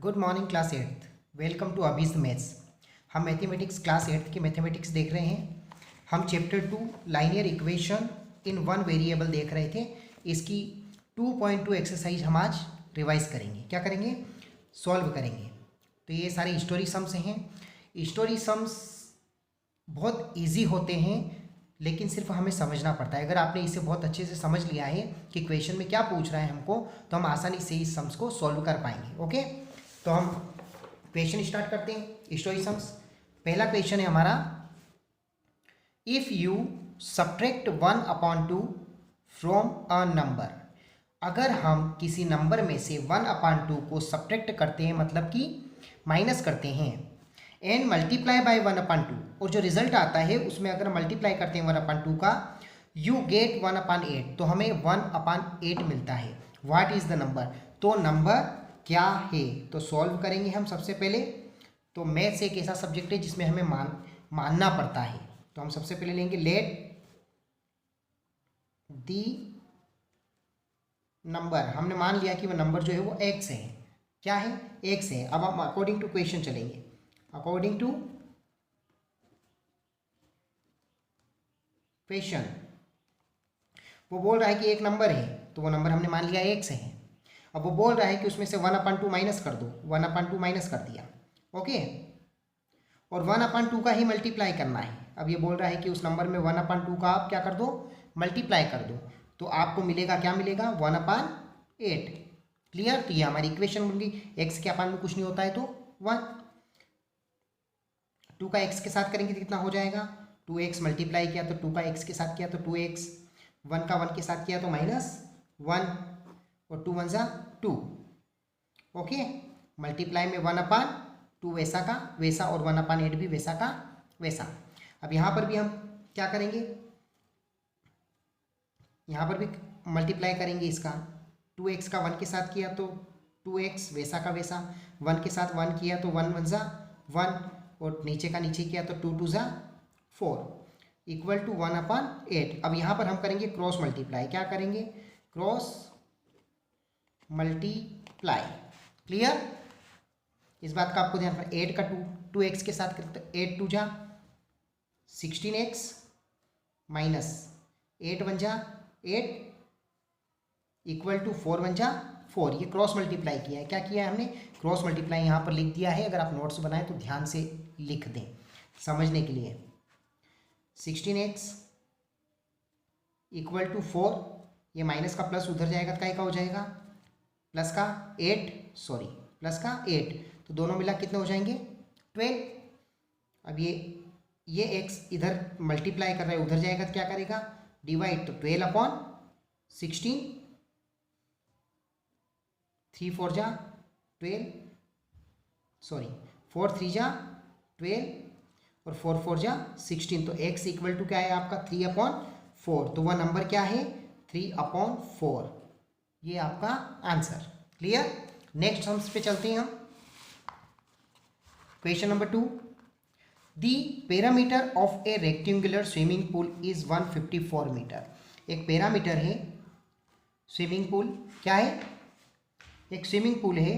Good morning class eighth. Welcome to Abhi's maths. हम mathematics class eighth की mathematics देख रहे हैं। हम chapter 2 linear equation in one variable देख रहे थे। इसकी 2.2 एक्सरसाइज हम आज रिवाइज करेंगे। क्या करेंगे? सॉल्व करेंगे। तो ये सारे हिस्टोरी सम्स हैं। हिस्टोरी सम्स बहुत इजी होते हैं, लेकिन सिर्फ हमें समझना पड़ता है। अगर आपने इसे बहुत अच्छे से समझ लिया है कि क्वेश्चन में क्या पूछ रहा है हमको, तो हम आसानी से इस सम्स को सॉल्व कर पाएंगे। ओके, तो हम क्वेश्चन स्टार्ट करते हैं। History sums. पहला क्वेश्चन है हमारा, if you subtract 1/2 from a number. अगर हम किसी नंबर में से 1/2 को सब्ट्रैक्ट करते हैं, मतलब कि माइनस करते हैं, एंड मल्टीप्लाई बाय 1/2, और जो रिजल्ट आता है उसमें अगर मल्टीप्लाई करते हैं 1/2 का, यू गेट 1/8, तो हमें 1/8 मिलता है। What is the number? तो नंबर क्या है? तो सॉल्व करेंगे हम सबसे पहले। तो मैथ्स एक ऐसा सब्जेक्ट है जिसमें हमें मानना पड़ता है। तो हम सबसे पहले लेंगे लेट दी नंबर। हमने मान लिया कि वो नंबर जो है वो एक्स है। क्या है? एक्स है। अब हम अकॉर्डिंग टू क्वेश्चन चलेंगे। अकॉर्डिंग टू क्वेश्चन वो बोल रहा है कि एक नंबर है, तो वो नंबर हमने मान लिया एक्स है। अब वो बोल रहा है कि उसमें से 1/2 माइनस कर दो। 1/2 माइनस कर दिया। ओके, और 1/2 का ही मल्टीप्लाई करना है। अब ये बोल रहा है कि उस नंबर में 1/2 का आप क्या कर दो? मल्टीप्लाई कर दो। तो आपको मिलेगा, क्या मिलेगा? 1/8। क्लियर? तो ये हमारी इक्वेशन बन गई। एक्स के अपान में कुछ नहीं होता है तो 1। 2 का एक्स के साथ करेंगे तो कितना हो जाएगा? 2x मल्टीप्लाई किया तो 2 का एक्स के साथ किया तो 2x, 1 का 1 के साथ किया तो -1, और 2 1 जा 2। ओके, मल्टीप्लाई में 1/2 वैसा का वैसा, और 1/8 भी वैसा का वैसा। अब यहाँ पर भी हम क्या करेंगे? यहाँ पर भी मल्टीप्लाई करेंगे इसका। 2x का 1 के साथ किया तो 2x वैसा का वैसा, 1 के साथ 1 किया तो 1 1 जा 1, और नीचे का नीचे किया तो 2 2 जा 4 इक्वल टू 1/8। अब यहाँ पर हम करेंगे क्रॉस मल्टीप्लाई। क्या करेंगे? Cross multiply. क्लियर? इस बात का आपको ध्यान रखना। 8 का 2x के साथ करते तो 8 2 जा 16x माइनस 8 1 जा 8 इक्वल टू 4 1 जा 4। ये क्रॉस मल्टीप्लाई किया है। क्या किया है हमने? क्रॉस मल्टीप्लाई यहाँ पर लिख दिया है। अगर आप नोट्स बनाएं तो ध्यान से लिख दें समझने के लिए। 16x इक्वल टू 4, ये माइनस का प्लस उधर जाएगा तो क्या का हो जाएगा? प्लस का 8, सॉरी प्लस का 8, तो दोनों मिला कितने हो जाएंगे? 12। अब ये x इधर मल्टीप्लाई कर रहा है, उधर जाएगा तो क्या करेगा? डिवाइड, तो 12/16, 3 4 जा 12, सॉरी 4 3 जा 12, और 4 4 जा 16। तो x इक्वल टू क्या है आपका? 3/4। तो वह नंबर क्या है? 3/4। ये आपका आंसर। क्लियर? नेक्स्ट सम्स पे चलते हैं हम। Question number 2, the perimeter of a rectangular swimming pool is 154 metre. एक पैरामीटर है स्विमिंग पूल। क्या है? एक स्विमिंग पूल है।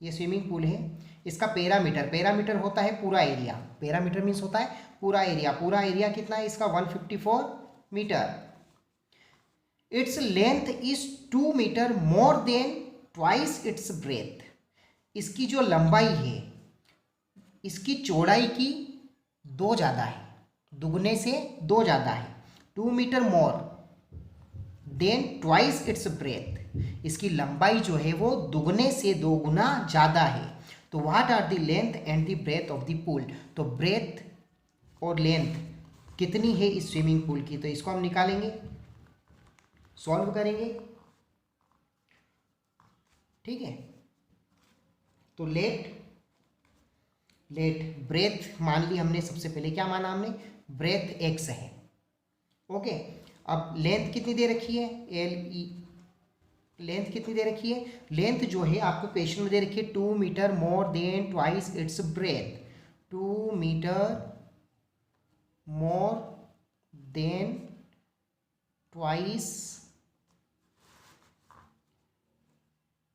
ये स्विमिंग पूल है। इसका पैरामीटर होता है पूरा एरिया। पैरामीटर मीन्स होता है पूरा एरिया। पूरा एरिया कितना है इसका? 154 metre. Its length is 2 metre more than twice its breadth. इसकी जो लंबाई है, इसकी चौड़ाई की 2 ज़्यादा है, दुगने से 2 ज़्यादा है। 2 metre more than twice its breadth. इसकी लंबाई जो है वो दुगने से 2 गुना ज़्यादा है। तो what are the length and the breadth of the pool? तो ब्रेथ और लेंथ कितनी है इस स्विमिंग पूल की? तो इसको हम निकालेंगे, सॉल्व करेंगे। ठीक है, तो लेट ब्रेथ मान ली हमने। सबसे पहले क्या माना हमने? ब्रेथ एक्स है। ओके, अब लेंथ कितनी दे रखी है? लेंथ कितनी दे रखी है? लेंथ जो है आपको क्वेश्चन में दे रखी है 2 metre more than twice its breadth. 2 metre more than twice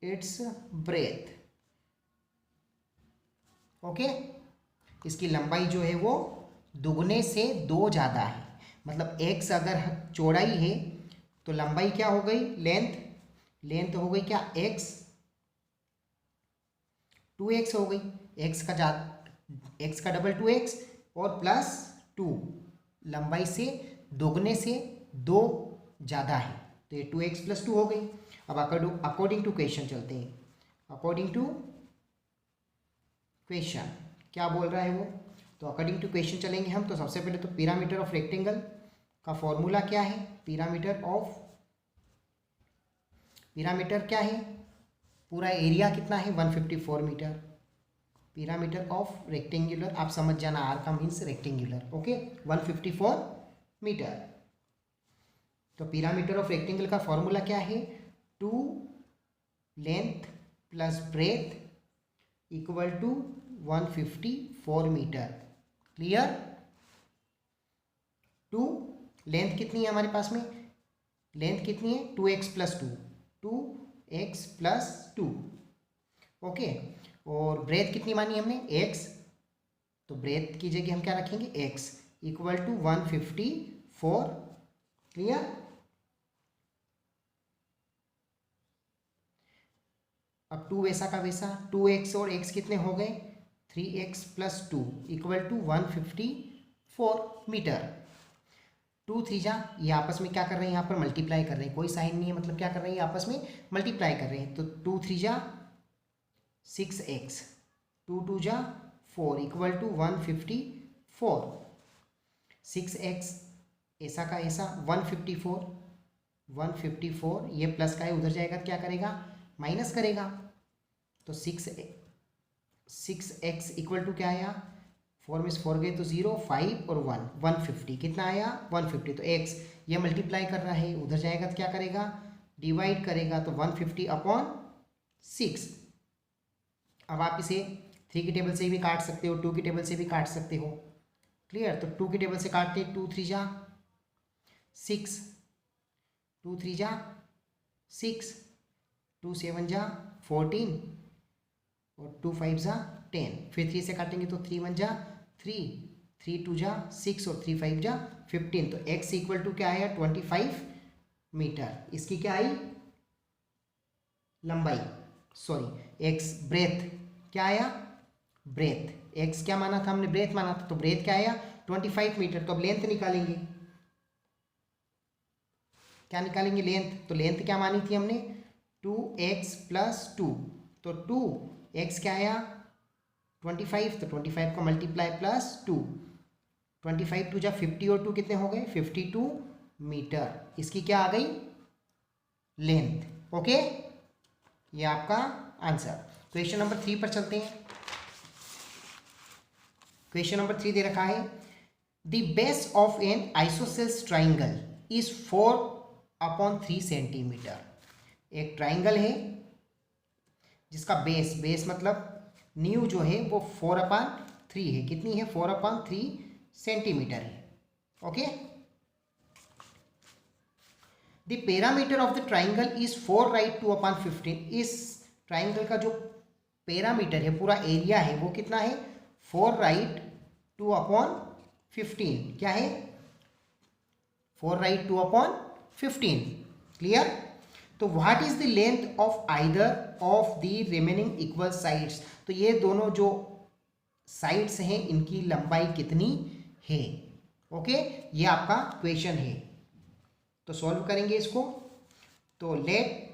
its breadth. Okay, इसकी लंबाई जो है वो दुगने से 2 ज़्यादा है, मतलब x अगर चौड़ाई है तो लंबाई क्या हो गई, लेंथ हो गई क्या, x, 2x हो गई, x का डबल 2x और प्लस 2, लंबाई से दोगुने से 2 ज़्यादा है, तो ये 2x + 2 हो गई। अब अकॉर्डिंग टू क्वेश्चन चलते हैं। अकॉर्डिंग टू क्वेश्चन क्या बोल रहा है वो, तो अकॉर्डिंग टू क्वेश्चन चलेंगे हम। तो सबसे पहले तो पिरामीटर ऑफ रेक्टेंगल का फॉर्मूला क्या है, पिरामीटर क्या है, पूरा एरिया कितना है 154 मीटर। पिरामीटर ऑफ रेक्टेंगुलर आप समझ जाना, आर का मीन्स रेक्टेंगुलर, ओके, 154 मीटर। तो पिरामीटर ऑफ रेक्टेंगल का फॉर्मूला क्या है, 2 length plus breadth equal to 154 metre. Clear, 2 length कितनी है हमारे पास में, लेंथ कितनी है 2x + 2, 2x + 2, ओके, और ब्रेथ कितनी मानी हमने x, तो ब्रेथ की जगह हम क्या रखेंगे x इक्वल टू 154। क्लियर, अब 2 वैसा का वैसा, 2x और x कितने हो गए, 3x + 2 इक्वल टू 154 मीटर। 2 3 जा, ये आपस में क्या कर रहे हैं, यहाँ पर मल्टीप्लाई कर रहे हैं, कोई साइन नहीं है, मतलब क्या कर रहे हैं, आपस में मल्टीप्लाई कर रहे हैं। तो 2 3 जा 6x, 2 2 जा 4 इक्वल टू 154। 6x ऐसा का ऐसा 154, ये प्लस का है, उधर जाएगा तो क्या करेगा, माइनस करेगा। तो 6x इक्वल टू क्या आया, 4 में से 4 गए तो 0, 5 और 1, 150, कितना आया 150। तो x ये मल्टीप्लाई कर रहा है, उधर जाएगा तो क्या करेगा, डिवाइड करेगा, तो 150/6। अब आप इसे 3 की टेबल से भी काट सकते हो, 2 की टेबल से भी काट सकते हो। क्लियर, तो 2 की टेबल से काटते, 2 3 जा 6, 2 3 जा 6, 2 7 जा 14 और 2 5 जा 10, फिर 3 से काटेंगे तो 3 1 जा 3, 3 2 जा 6 और 3 5 जा 15। तो x इक्वल टू क्या आया 25 मीटर। इसकी क्या आई लंबाई, सॉरी x ब्रेथ क्या आया, ब्रेथ, x क्या माना था हमने, ब्रेथ माना था, तो ब्रेथ क्या आया 25 मीटर। तो अब लेंथ निकालेंगे, क्या निकालेंगे, लेंथ। तो लेंथ क्या मानी थी हमने 2x + 2, तो 2x क्या आया 25, तो 25 का मल्टीप्लाई प्लस 2, 25 2 जा 50 और 2 कितने हो गए 52 मीटर। इसकी क्या आ गई लेंथ। ओके, ये आपका आंसर। क्वेश्चन नंबर 3 पर चलते हैं। क्वेश्चन नंबर 3 दे रखा है, the base of N isosceles triangle is 4/3 centimetre. एक ट्राइंगल है जिसका बेस मतलब नींव जो है वो 4/3 है, कितनी है 4/3 सेंटीमीटर है। Okay, the parameter of the triangle is 4 right 2/15। इस ट्राइंगल का जो पैरामीटर है, पूरा एरिया है, वो कितना है 4 राइट 2/15। क्या है 4 राइट 2/15। क्लियर, तो what is the length of either of the remaining equal sides. तो ये दोनों जो साइड्स हैं इनकी लंबाई कितनी है। ओके, ये आपका क्वेश्चन है, तो सॉल्व करेंगे इसको। तो लेट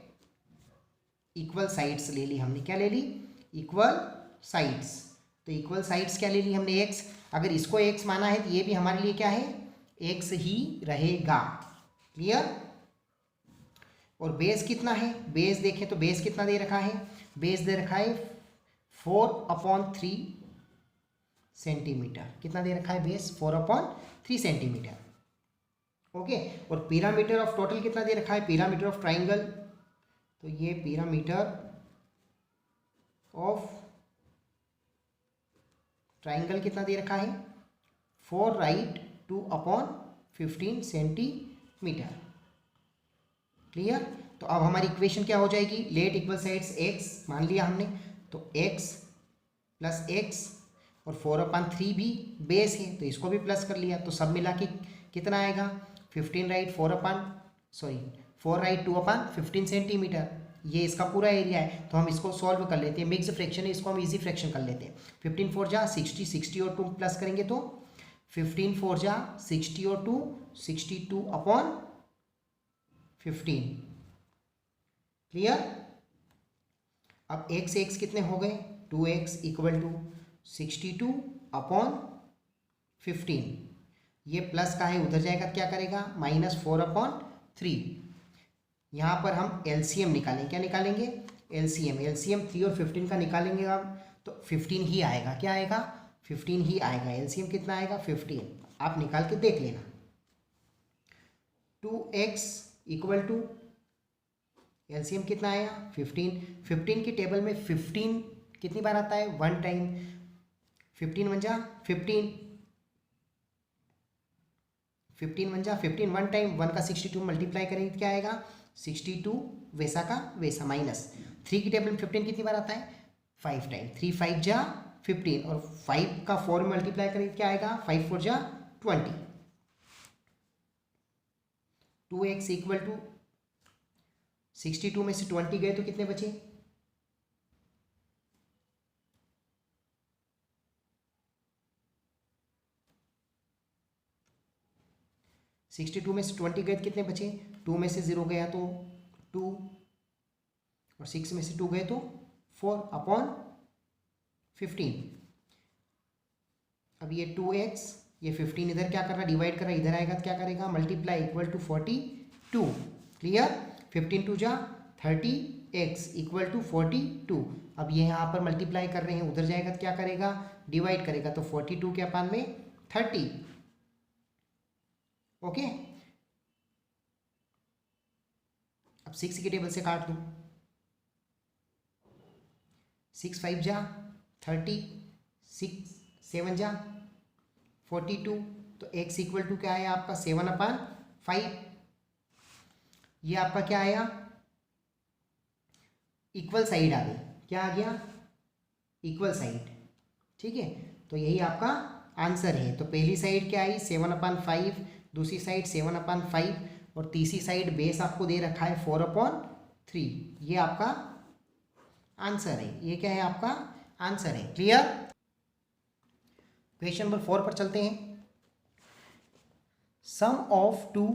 इक्वल साइड्स ले ली हमने, क्या ले ली इक्वल साइड्स। तो इक्वल साइड्स क्या ले ली हमने x, अगर इसको x माना है तो ये भी हमारे लिए क्या है x ही रहेगा। क्लियर, और बेस कितना है, बेस देखें तो बेस कितना दे रखा है, बेस दे रखा है 4/3 सेंटीमीटर। कितना दे रखा है बेस 4/3 सेंटीमीटर। ओके, और पिरामीटर ऑफ टोटल कितना दे रखा है, पिरामीटर ऑफ ट्राइंगल, तो ये पिरामीटर ऑफ ट्राइंगल कितना दे रखा है 4 राइट 2/15 सेंटीमीटर। क्लियर, तो अब हमारी इक्वेशन क्या हो जाएगी, लेट इक्वल साइड्स x मान लिया हमने, तो x + x और 4/3 भी बेस है तो इसको भी प्लस कर लिया, तो सब मिला के कितना आएगा 15 राइट 4 राइट 2/15 सेंटीमीटर। ये इसका पूरा एरिया है, तो हम इसको सॉल्व कर लेते हैं। मिक्स फ्रैक्शन है, इसको हम इजी फ्रैक्शन कर लेते हैं। 15 4 जा 60, 60 और 2 प्लस करेंगे तो 15 4 जा 60 और 2 62/15। क्लियर। अब x से x कितने हो गए 2x इक्वल टू 62/15। ये प्लस का है, उधर जाएगा क्या करेगा -4/3। यहाँ पर हम एलसीएम निकालेंगे। क्या निकालेंगे एलसीएम 3 और 15 का निकालेंगे हम, तो 15 ही आएगा। क्या आएगा 15 ही आएगा। एलसीएम कितना आएगा 15, आप निकाल के देख लेना। 2x इक्वल टू एलसीएम कितना आया 15। 15 की टेबल में 15 कितनी बार आता है 1 टाइम। 15 1 जा 15, 15 1 जा 15 1 टाइम। 1 का 62 मल्टीप्लाई करेंगे क्या आएगा 62 वैसा का वैसा माइनस 3 की टेबल में 15 कितनी बार आता है 5 टाइम। 3 5 जा 15 और 5 का 4 में मल्टीप्लाई करेंगे क्या आएगा 5 4 जा 20। 2x इक्वल टू 62 में से 20 गए तो कितने बचे 62 में से 20 गए तो कितने बचे 2 में से 0 गया तो 2 और 6 में से 2 गए तो 4/15। अब ये 2x ये 15 इधर क्या कर रहा है डिवाइड कर रहा है, इधर आएगा तो क्या करेगा मल्टीप्लाई इक्वल टू 42। क्लियर। 15 2 जा 30x इक्वल टू 42। अब ये यहाँ पर मल्टीप्लाई कर रहे हैं, उधर जाएगा तो क्या करेगा डिवाइड करेगा, तो 42 के अपान में 30। ओके। अब 6 की टेबल से काट दो। 6 5 जा 30, 6 7 जा 42, तो x इक्वल टू क्या आया आपका 7/5। ये आपका क्या आया इक्वल साइड आ गई। क्या आ गया इक्वल साइड। ठीक है, तो यही आपका आंसर है। तो पहली साइड क्या आई 7/5, दूसरी साइड 7/5 और तीसरी साइड बेस आपको दे रखा है 4/3। ये आपका आंसर है। ये क्या है आपका आंसर है। क्लियर। क्वेश्चन नंबर 4 पर चलते हैं। सम ऑफ टू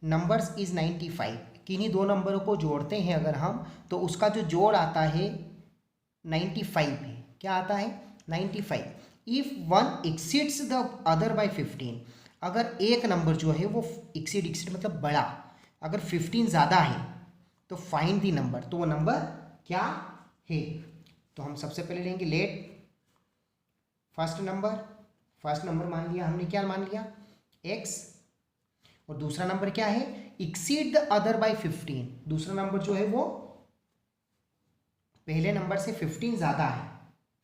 नंबर्स इज 95। किन्हीं दो नंबरों को जोड़ते हैं अगर हम, तो उसका जो जोड़ आता है 95 है। क्या आता है 95। If one exceeds the other by 15। अगर एक नंबर जो है वो एक्सीड मतलब बड़ा, अगर 15 ज़्यादा है तो फाइंड दी नंबर। तो वो नंबर क्या है। तो हम सबसे पहले लेंगे लेट फर्स्ट नंबर मान लिया हमने। क्या मान लिया x। और दूसरा नंबर क्या है एक्सीड द अदर बाय 15। दूसरा नंबर जो है वो पहले नंबर से 15 ज़्यादा है,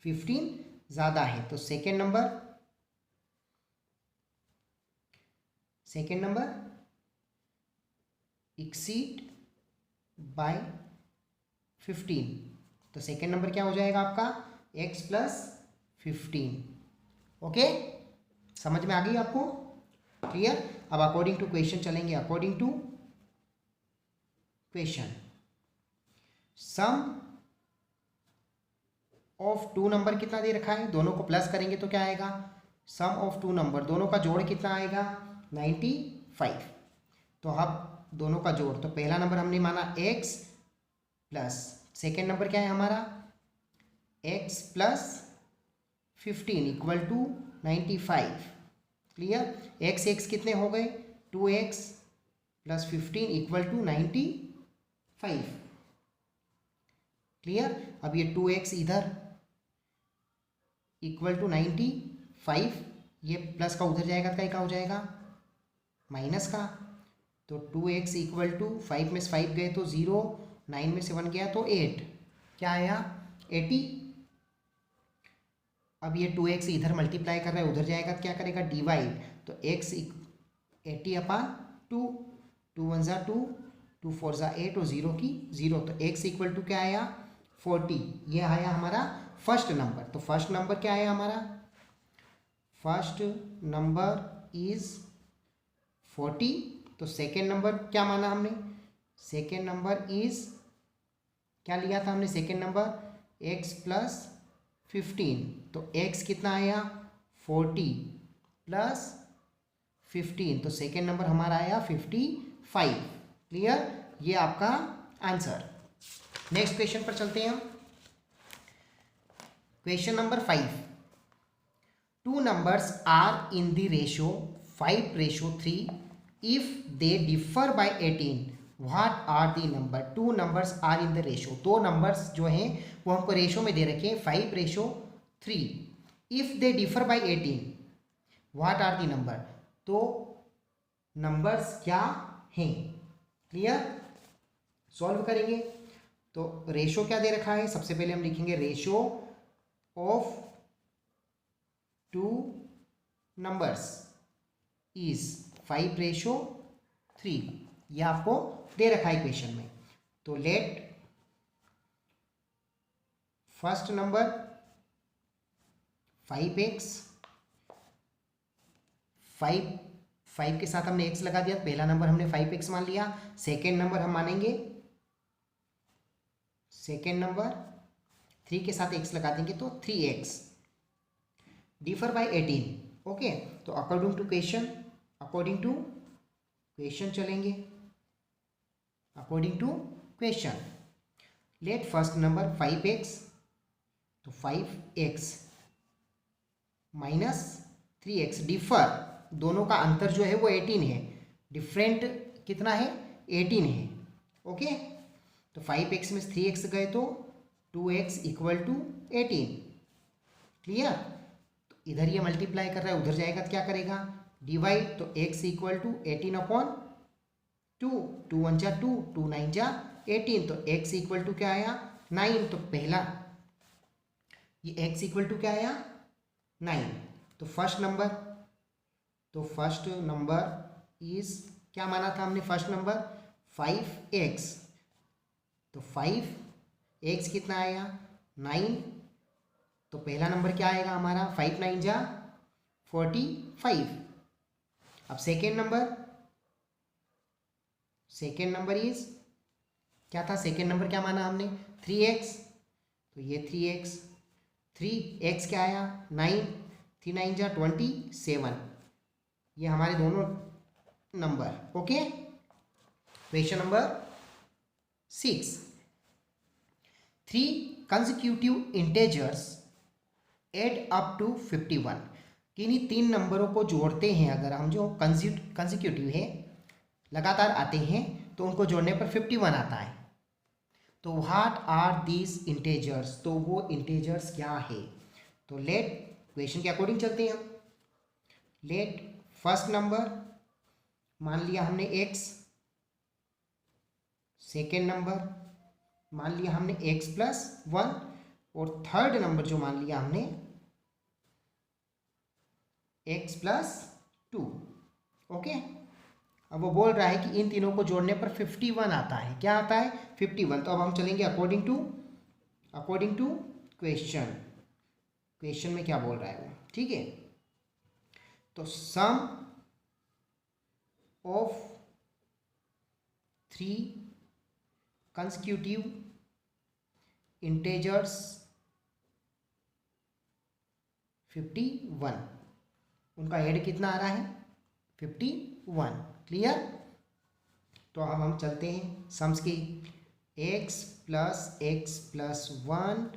15 ज़्यादा है। तो सेकेंड नंबर एक्सीड बाय 15। तो सेकेंड नंबर क्या हो जाएगा आपका x + 15। ओके, समझ में आ गई आपको। क्लियर। अब अकॉर्डिंग टू क्वेश्चन चलेंगे। According to question sum of two number कितना दे रखा है, दोनों को प्लस करेंगे तो क्या आएगा सम ऑफ टू नंबर, दोनों का जोड़ कितना आएगा 95। तो अब दोनों का जोड़, तो पहला नंबर हमने माना x प्लस सेकेंड नंबर क्या है हमारा x + 15 equal to 95। Clear. x कितने हो गए 2x + 15 इक्वल टू 95। क्लियर। अब ये 2x इधर इक्वल टू 95, ये प्लस का उधर जाएगा तो क्या हो जाएगा माइनस का। तो 2x इक्वल टू 5 में से 5 गए तो 0, 9 में से 1 गया तो 8। क्या आया 80। अब ये 2x इधर मल्टीप्लाई कर रहा है, उधर जाएगा तो क्या करेगा डिवाइड। तो x 80/2, 2 1 ज़ा 2, 2 4 ज़ा 8 और 0 की 0। तो x इक्वल टू क्या आया 40। ये आया हमारा फर्स्ट नंबर। तो फर्स्ट नंबर क्या आया हमारा फर्स्ट नंबर इज 40, तो सेकेंड नंबर क्या माना हमने, सेकेंड नंबर इज क्या लिया था हमने, सेकेंड नंबर x प्लस 15, तो x कितना आया 40 प्लस 15, तो सेकेंड नंबर हमारा आया 55। क्लियर, ये आपका आंसर। नेक्स्ट क्वेश्चन पर चलते हैं हम। Question number 5, two numbers are in the ratio 5:3 if they differ by 18, what are the number. Two numbers are in the ratio, दो नंबर्स जो हैं वो हमको रेशो में दे रखे हैं 5:3, if they differ by 18, what are the number. तो numbers क्या हैं, क्लियर, सॉल्व करेंगे। तो रेशो क्या दे रखा है, सबसे पहले हम लिखेंगे ratio of two numbers is 5:3, यह आपको दे रखा है क्वेश्चन में। तो लेट फर्स्ट नंबर 5x, 5 के साथ हमने x लगा दिया, पहला नंबर हमने 5x मान लिया। सेकेंड नंबर हम मानेंगे, सेकेंड नंबर 3 के साथ x लगा देंगे तो 3x, डिफर बाय 18। ओके, तो अकॉर्डिंग टू क्वेश्चन चलेंगे, according to question. Let first number 5x, तो 5x माइनस 3x, डिफर, दोनों का अंतर जो है वो 18 है, डिफरेंट कितना है 18 है। ओके, तो 5x में 3x गए तो 2x इक्वल टू 18। क्लियर, तो इधर ये मल्टीप्लाई कर रहा है, उधर जाएगा तो क्या करेगा, डिवाइड, तो x इक्वल टू 18/2, 2 1 जा 2, 2 9 जा 18, तो x इक्वल टू क्या आया 9, तो पहला ये x इक्वल टू क्या आया 9। तो फर्स्ट नंबर इज क्या माना था हमने, फर्स्ट नंबर 5x, तो 5x कितना आया 9, तो पहला नंबर क्या आएगा हमारा 5 9 जा 45। अब सेकेंड नंबर इज क्या था, सेकेंड नंबर क्या माना हमने 3x, तो ये 3x क्या आया 9, 3 9 जा 27, ये हमारे दोनों नंबर। Okay, question number 6, 3 consecutive integers add up to 51, किन्हीं 3 नंबरों को जोड़ते हैं अगर हम, जो कंसेक्यूटिव है लगातार आते हैं, तो उनको जोड़ने पर 51 आता है। तो व्हाट आर दीज इंटेजर्स, तो वो इंटेजर्स क्या है। तो लेट क्वेश्चन के अकॉर्डिंग चलते हैं हम। लेट फर्स्ट नंबर मान लिया हमने x, सेकेंड नंबर मान लिया हमने x प्लस 1, और थर्ड नंबर जो मान लिया हमने x प्लस 2। ओके, अब वो बोल रहा है कि इन तीनों को जोड़ने पर 51 आता है, क्या आता है 51। तो अब हम चलेंगे अकॉर्डिंग टू क्वेश्चन में क्या बोल रहा है वो, ठीक है। तो सम ऑफ 3 कंसेक्यूटिव इंटेजर्स 51, उनका ऐड कितना आ रहा है 51। क्लियर, तो अब हम चलते हैं सम्स की, x plus 1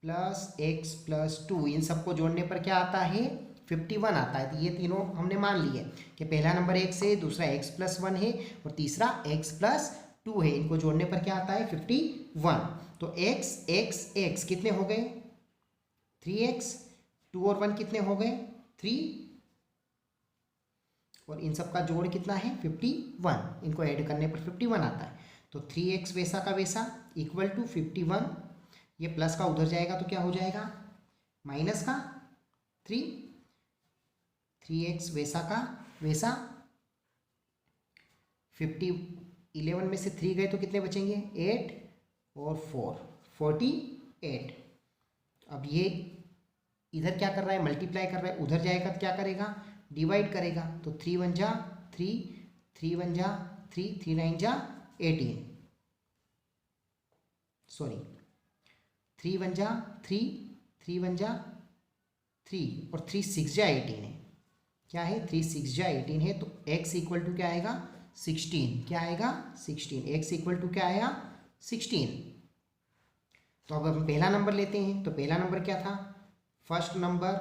plus x plus 2, इन सबको जोड़ने पर क्या आता है 51 आता है। तो ये तीनों हमने मान लिए कि पहला नंबर x है, दूसरा x प्लस 1 है, और तीसरा x प्लस 2 है, इनको जोड़ने पर क्या आता है 51। तो x कितने हो गए 3x, 2 और 1 कितने हो गए 3, और इन सब का जोड़ कितना है 51, इनको ऐड करने पर 51 आता है। तो 3x वैसा का वैसा इक्वल टू 51, ये प्लस का उधर जाएगा तो क्या हो जाएगा माइनस का 3x वैसा का वैसा 11 में से 3 गए तो कितने बचेंगे 8 और 4 48। अब ये इधर क्या कर रहा है, मल्टीप्लाई कर रहा है, उधर जाएगा तो क्या करेगा, डिवाइड करेगा। तो 3 1 जा 3, 3 1 जा 3, 3 9 जा 18, सॉरी 3 1 जा 3, 3 1 जा 3 और 3 6 जा 18 है। क्या है, 3 6 जा 18 है। तो x इक्वल टू क्या आएगा, 16। क्या आएगा, 16। x इक्वल टू क्या आया, 16। तो अब हम पहला नंबर लेते हैं। तो पहला नंबर क्या था, फर्स्ट नंबर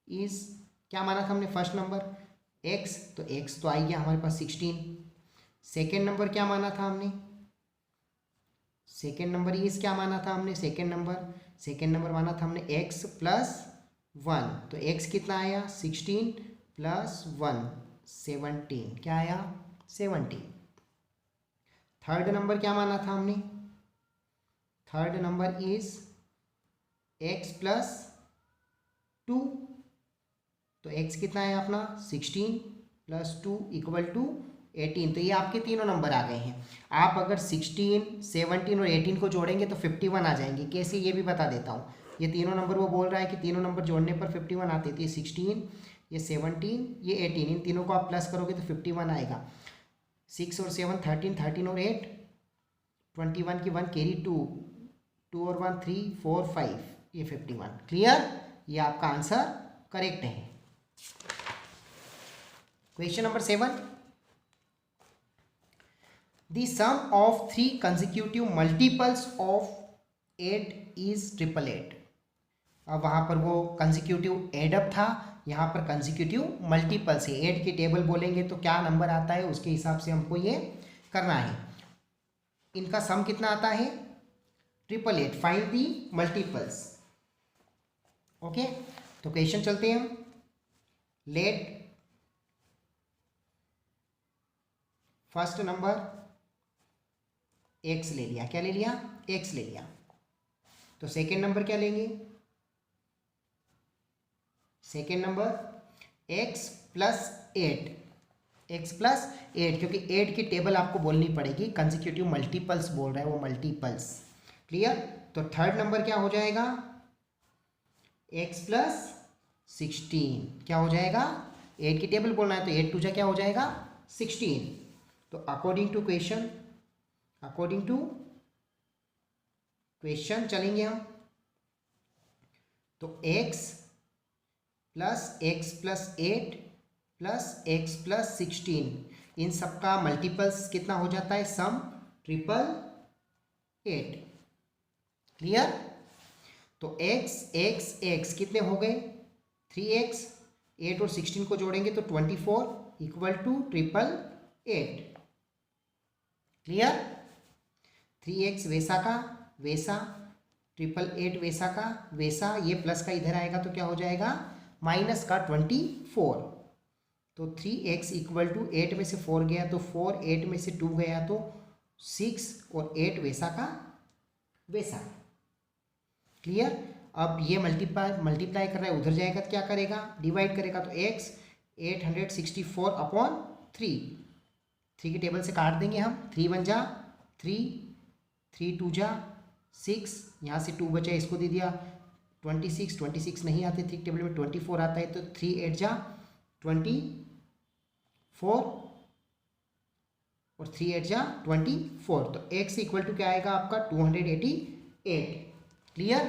इज, क्या माना था हमने फर्स्ट नंबर x, तो x तो आई गया हमारे पास 16। सेकेंड नंबर क्या माना था हमने, सेकेंड नंबर इज क्या माना था हमने, सेकेंड नंबर माना था हमने x प्लस 1। तो x कितना आया, 16 प्लस 1 17। क्या आया, 17। थर्ड नंबर क्या माना था हमने, third number is x plus 2। तो x कितना है अपना, 16 प्लस 2 इक्वल टू 18। तो ये आपके तीनों नंबर आ गए हैं। आप अगर 16, 17 और 18 को जोड़ेंगे तो 51 आ जाएंगे। कैसे, ये भी बता देता हूँ। ये तीनों नंबर वो बोल रहा है कि तीनों नंबर जोड़ने पर 51 आते थे। 16, ये 17, ये 18, इन तीनों को आप प्लस करोगे तो 51 आएगा। 6 और 7 13, 13 और 8 21 की 1 कैरी 2, 2 और 1 3 4 5, ये 51। क्लियर, ये आपका आंसर करेक्ट है। Question number 7, the sum of 3 consecutive multiples of 8 is 888। अब वहाँ पर वो कंसिक्यूटिव एडअप था, यहाँ पर कंसिक्यूटिव मल्टीपल्स है। 8 की टेबल बोलेंगे तो क्या नंबर आता है, उसके हिसाब से हमको ये करना है। इनका सम कितना आता है, 888। Find the multiples. ओके, तो क्वेश्चन चलते हैं हम। लेट फर्स्ट नंबर x ले लिया, क्या ले लिया, x ले लिया। तो सेकेंड नंबर क्या लेंगे, second number x plus 8, x plus 8, क्योंकि 8 की टेबल आपको बोलनी पड़ेगी। कंसिक्यूटिव मल्टीपल्स बोल रहा है वो, मल्टीपल्स। क्लियर। तो थर्ड नंबर क्या हो जाएगा, x प्लस 16। क्या हो जाएगा, 8 की टेबल बोलना है तो 8 2 जा क्या हो जाएगा, 16। तो अकॉर्डिंग टू क्वेश्चन चलेंगे हम। तो x plus 8 plus x plus 16, इन सबका मल्टीपल्स कितना हो जाता है, सम 888। क्लियर। तो x कितने हो गए, 3x, 8 और 16 को जोड़ेंगे तो 24 इक्वल टू 888। क्लियर। 3x वैसा का वैसा, 888 वैसा का वैसा, ये प्लस का इधर आएगा तो क्या हो जाएगा, माइनस का 24। तो 3x इक्वल टू 8 में से 4 गया तो 4, 8 में से 2 गया तो 6 और 8 वैसा का वैसा। क्लियर। अब ये मल्टीप्लाई कर रहा है, उधर जाएगा तो क्या करेगा, डिवाइड करेगा। तो x 864 अपॉन 3 की टेबल से काट देंगे हम। 3 1 जा 3, 3 2 जा 6, यहाँ से 2 बचा, इसको दे दिया 26 नहीं आते 3 की टेबल में, 24 आता है। तो 3 8 जा 24 और 3 8 जा 24। तो x इक्वल टू क्या आएगा आपका, 288। क्लियर।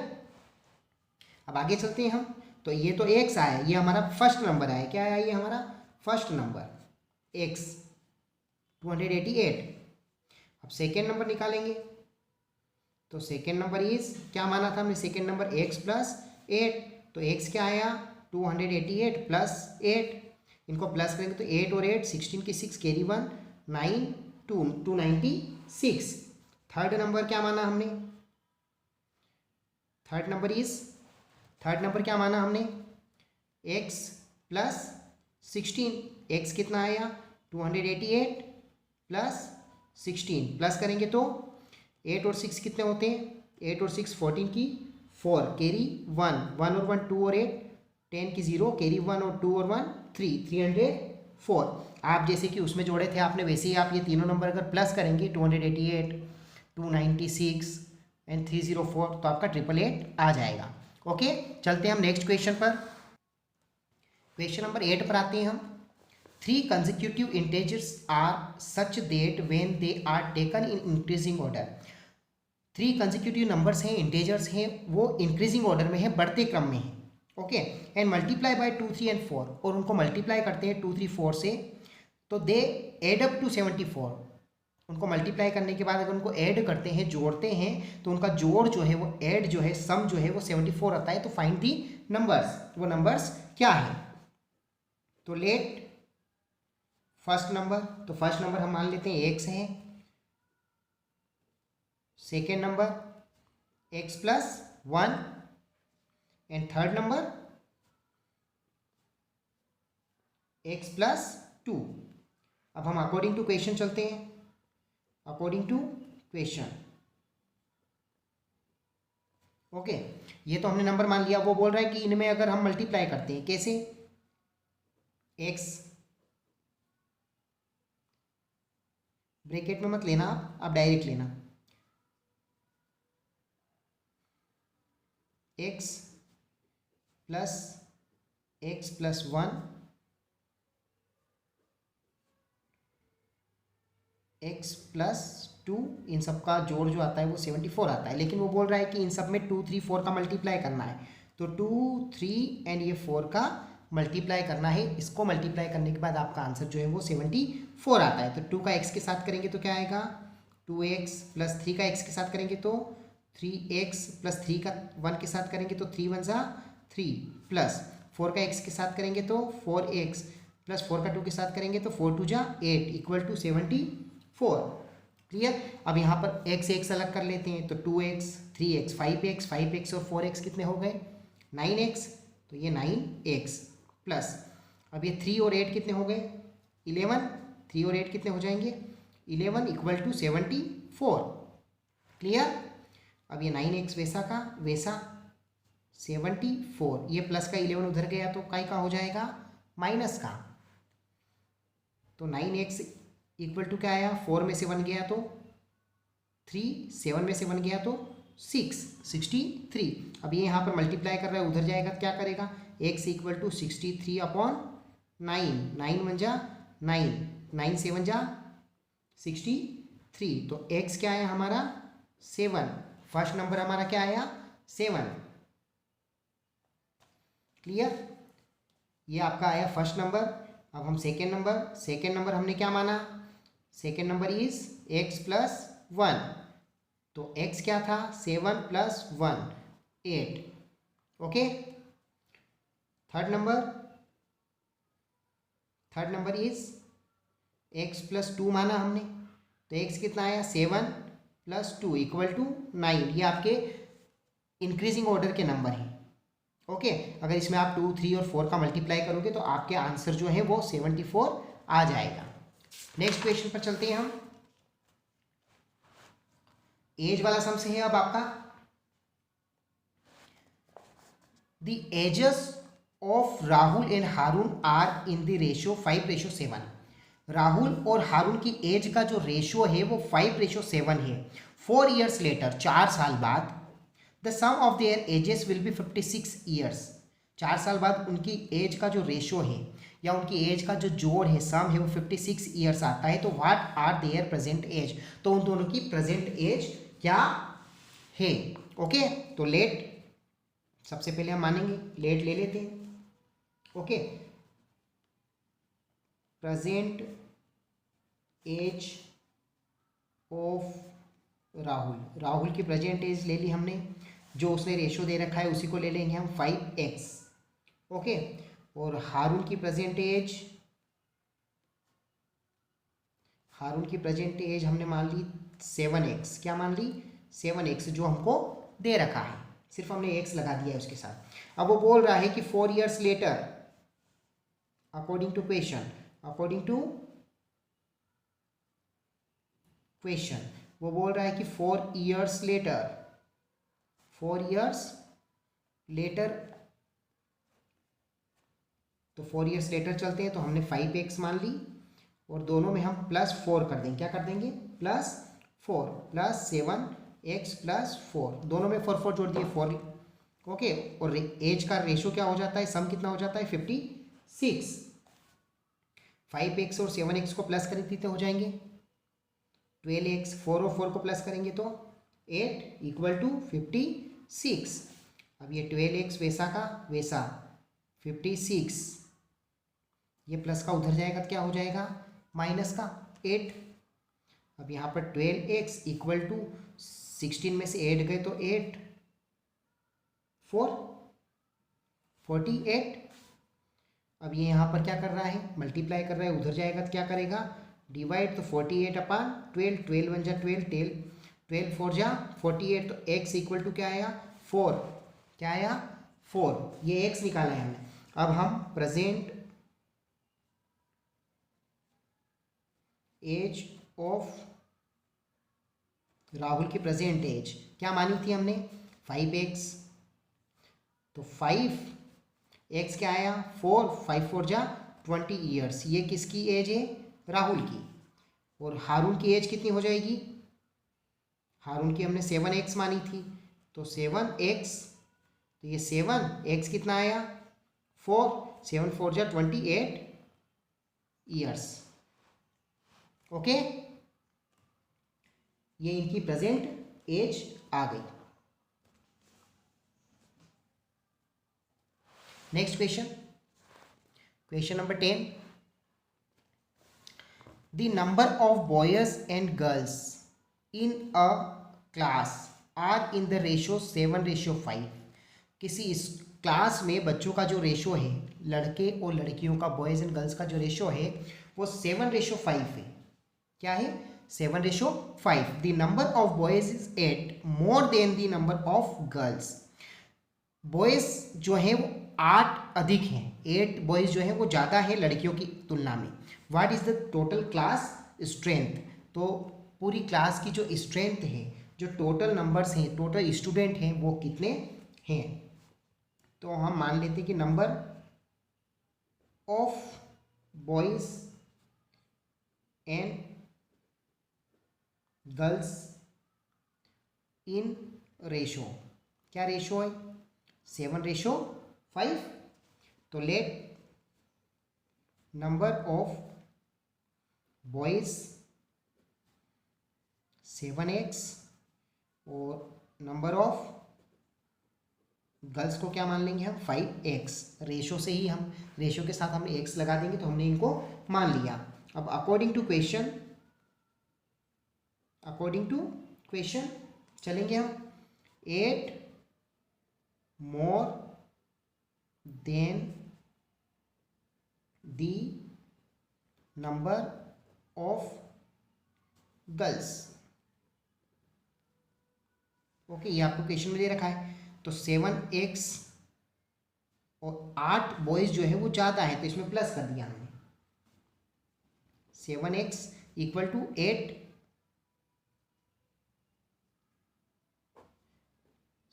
अब आगे चलते हैं हम। तो ये तो x आया, ये हमारा फर्स्ट नंबर आया। क्या आया, ये हमारा फर्स्ट नंबर x 288। अब सेकेंड नंबर निकालेंगे। तो सेकेंड नंबर इज, क्या माना था हमने सेकेंड नंबर, x प्लस 8। तो x क्या आया, 288 प्लस 8, इनको प्लस करेंगे तो 8 और 8 16 की 6 कैरी 1 9 2 296। थर्ड नंबर क्या माना हमने, थर्ड नंबर क्या माना हमने, x प्लस 16। x कितना आया, 288 प्लस 16, प्लस करेंगे तो 8 और 6 कितने होते हैं, 8 और 6 14 की 4 कैरी 1 1 और 1 2 और 8 10 की 0 कैरी 1 और 2 और 1 3 304। आप जैसे कि उसमें जोड़े थे आपने, वैसे ही आप ये तीनों नंबर अगर प्लस करेंगे 288 296 एंड 304 तो आपका 888 आ जाएगा। ओके, चलते हैं हम नेक्स्ट क्वेश्चन पर। क्वेश्चन नंबर 8 पर आते हैं हम। 3 consecutive integers are such that when they are taken in increasing order, 3 consecutive numbers हैं, इंटेजर्स हैं, वो इंक्रीजिंग ऑर्डर में है, बढ़ते क्रम में है। Okay, and multiply by 2, 3 and 4, और उनको मल्टीप्लाई करते हैं 2, 3, 4 से, तो दे एड अप टू 74। उनको मल्टीप्लाई करने के बाद अगर उनको ऐड करते हैं, जोड़ते हैं, तो उनका जोड़ जो है वो ऐड जो है, सम जो है वो 74 आता है। तो फाइंड दी नंबर्स, वो नंबर्स क्या है? तो लेट फर्स्ट नंबर, तो फर्स्ट नंबर हम मान लेते हैं x है, second number x+1, and third number x+2। अब हम अकॉर्डिंग टू क्वेश्चन चलते हैं, अकॉर्डिंग टू क्वेश्चन। ओके, ये तो हमने नंबर मान लिया। वो बोल रहा है कि इनमें अगर हम मल्टीप्लाई करते हैं, कैसे? x ब्रैकेट में मत लेना आप डायरेक्ट लेना, x + x+1 x+2, इन सब का जोड़ जो आता है वो 74 आता है। लेकिन वो बोल रहा है कि इन सब में 2, 3, 4 का मल्टीप्लाई करना है, तो 2, 3 एंड ये 4 का मल्टीप्लाई करना है। इसको मल्टीप्लाई करने के बाद आपका आंसर जो है वो 74 आता है। तो 2 का x के साथ करेंगे तो क्या आएगा? 2x + 3 का x के साथ करेंगे तो 3x + 3 का 1 के साथ करेंगे तो 3 1 जा 3, प्लस 4 का x के साथ करेंगे तो 4x, प्लस 4 का 2 के साथ करेंगे तो 4 2 जा 8 = 74। क्लियर? अब यहाँ पर x अलग कर लेते हैं, तो 2x, 3x, 5x और 4x कितने हो गए? 9x, तो ये 9x, प्लस अब ये 3 और 8 कितने हो गए? 11, 3 और 8 कितने हो जाएंगे? 11 = 74। क्लियर? अब ये 9x वैसा का वैसा 74, ये प्लस का 11 उधर गया तो काय का हो जाएगा? माइनस का। तो 9x = क्या आया? 4 में से 1 गया तो 3, 7 में से 1 गया तो 6, 63। अब ये यहाँ पर मल्टीप्लाई कर रहा है, उधर जाएगा तो क्या करेगा? x = 63/9, 9 1 जा 9, 9 7 जा 63। तो x क्या आया हमारा? 7। फर्स्ट नंबर हमारा क्या आया? 7। क्लियर? ये आपका आया फर्स्ट नंबर। अब हम सेकेंड नंबर हमने क्या माना? सेकेंड नंबर इज x+1, तो x क्या था? 7 + 1 8। Okay, third number is x+2 माना हमने, तो x कितना आया? 7 + 2 = 9। ये आपके इंक्रीजिंग ऑर्डर के नंबर हैं। ओके, अगर इसमें आप 2, 3 और 4 का मल्टीप्लाई करोगे तो आपके आंसर जो है वो 74 आ जाएगा। नेक्स्ट क्वेश्चन पर चलते हैं हम। एज वाला सम से है अब आपका। The ages of Rahul and Haroon are in the ratio 5:7। Rahul और हारून की एज का जो रेशियो है वो 5:7 है। 4 years लेटर, 4 साल बाद, the sum of their ages will be 56 years। 4 साल बाद उनकी एज का जो रेशियो है या उनकी एज का जो जोड़ है, सम है, वो 56 years आता है। तो what are their present age? तो उन दोनों की प्रेजेंट एज क्या है? ओके, तो लेट सबसे पहले हम मानेंगे, लेट ले लेते हैं। Okay, present age of Rahul की प्रेजेंट एज ले ली हमने, जो उसने रेशियो दे रखा है उसी को ले लेंगे हम 5x। ओके, और हारून की प्रेजेंट एज हमने मान ली 7x। क्या मान ली? 7x, जो हमको दे रखा है, सिर्फ हमने x लगा दिया है उसके साथ। अब वो बोल रहा है कि 4 years later, according to question, वो बोल रहा है कि 4 years लेटर, तो 4 years लेटर चलते हैं। तो हमने 5x मान ली और दोनों में हम +4 कर देंगे। क्या कर देंगे? +4 + 7x + 4, दोनों में 4 4 जोड़ दिए 4। ओके, और एज का रेशो क्या हो जाता है, सम कितना हो जाता है 56। 5x और 7x को प्लस करें तो हो जाएंगे 12x, 4 और 4 को प्लस करेंगे तो 8 इक्वल टू 56। अब ये 12x वैसा का वैसा 56, ये प्लस का उधर जाएगा तो क्या हो जाएगा माइनस का 8। अब यहाँ पर 12x इक्वल टू 16 में से 8 गए तो 8 4 48। अब ये यहाँ पर क्या कर रहा है, मल्टीप्लाई कर रहा है, उधर जाएगा तो क्या करेगा डिवाइड, तो 48 अपान 12, 12 1 जा 12, 12 4 जा 48, तो x इक्वल टू क्या आया 4, क्या आया 4, ये x निकाला है हमने। अब हम प्रेजेंट एज ऑफ राहुल की प्रेजेंट एज क्या मानी थी हमने 5x, तो 5x क्या आया 4, 5 4 जा 20 ईयर्स, ये किसकी एज है राहुल की। और हारून की एज कितनी हो जाएगी, हारून की हमने 7x मानी थी, तो 7x, तो ये 7x कितना आया 4, 7 4 जा 28 ईयर्स। ओके, ये इनकी प्रेजेंट एज आ गई। Next question, question number 10, the number of boys and girls in a class are in the ratio 7:5। किसी इस क्लास में बच्चों का जो रेशो है, लड़के और लड़कियों का, बॉयज एंड गर्ल्स का जो रेशो है वो 7:5 है। क्या है 7:5। The number of boys is 8 more than the number of girls. Boys जो है वो 8 अधिक हैं, 8 बॉयज जो है वो ज़्यादा है लड़कियों की तुलना में। What is the total class strength, तो पूरी क्लास की जो स्ट्रेंथ है, जो टोटल नंबर्स हैं, टोटल स्टूडेंट हैं वो कितने हैं। तो हम मान लेते हैं कि number of boys and girls in ratio, क्या रेशो है 7:5। तो let number of boys 7x और नंबर ऑफ गर्ल्स को क्या मान लेंगे हम 5x। रेशो से ही हम, रेशो के साथ हम x लगा देंगे तो हमने इनको मान लिया। अब अकॉर्डिंग टू क्वेश्चन चलेंगे हम, 8 more than the number of girls. Okay, ये आपको क्वेश्चन में दे रखा है, तो 7x और 8 बॉयज जो है वो ज़्यादा है तो इसमें प्लस कर दिया हमने। 7x equal to 8,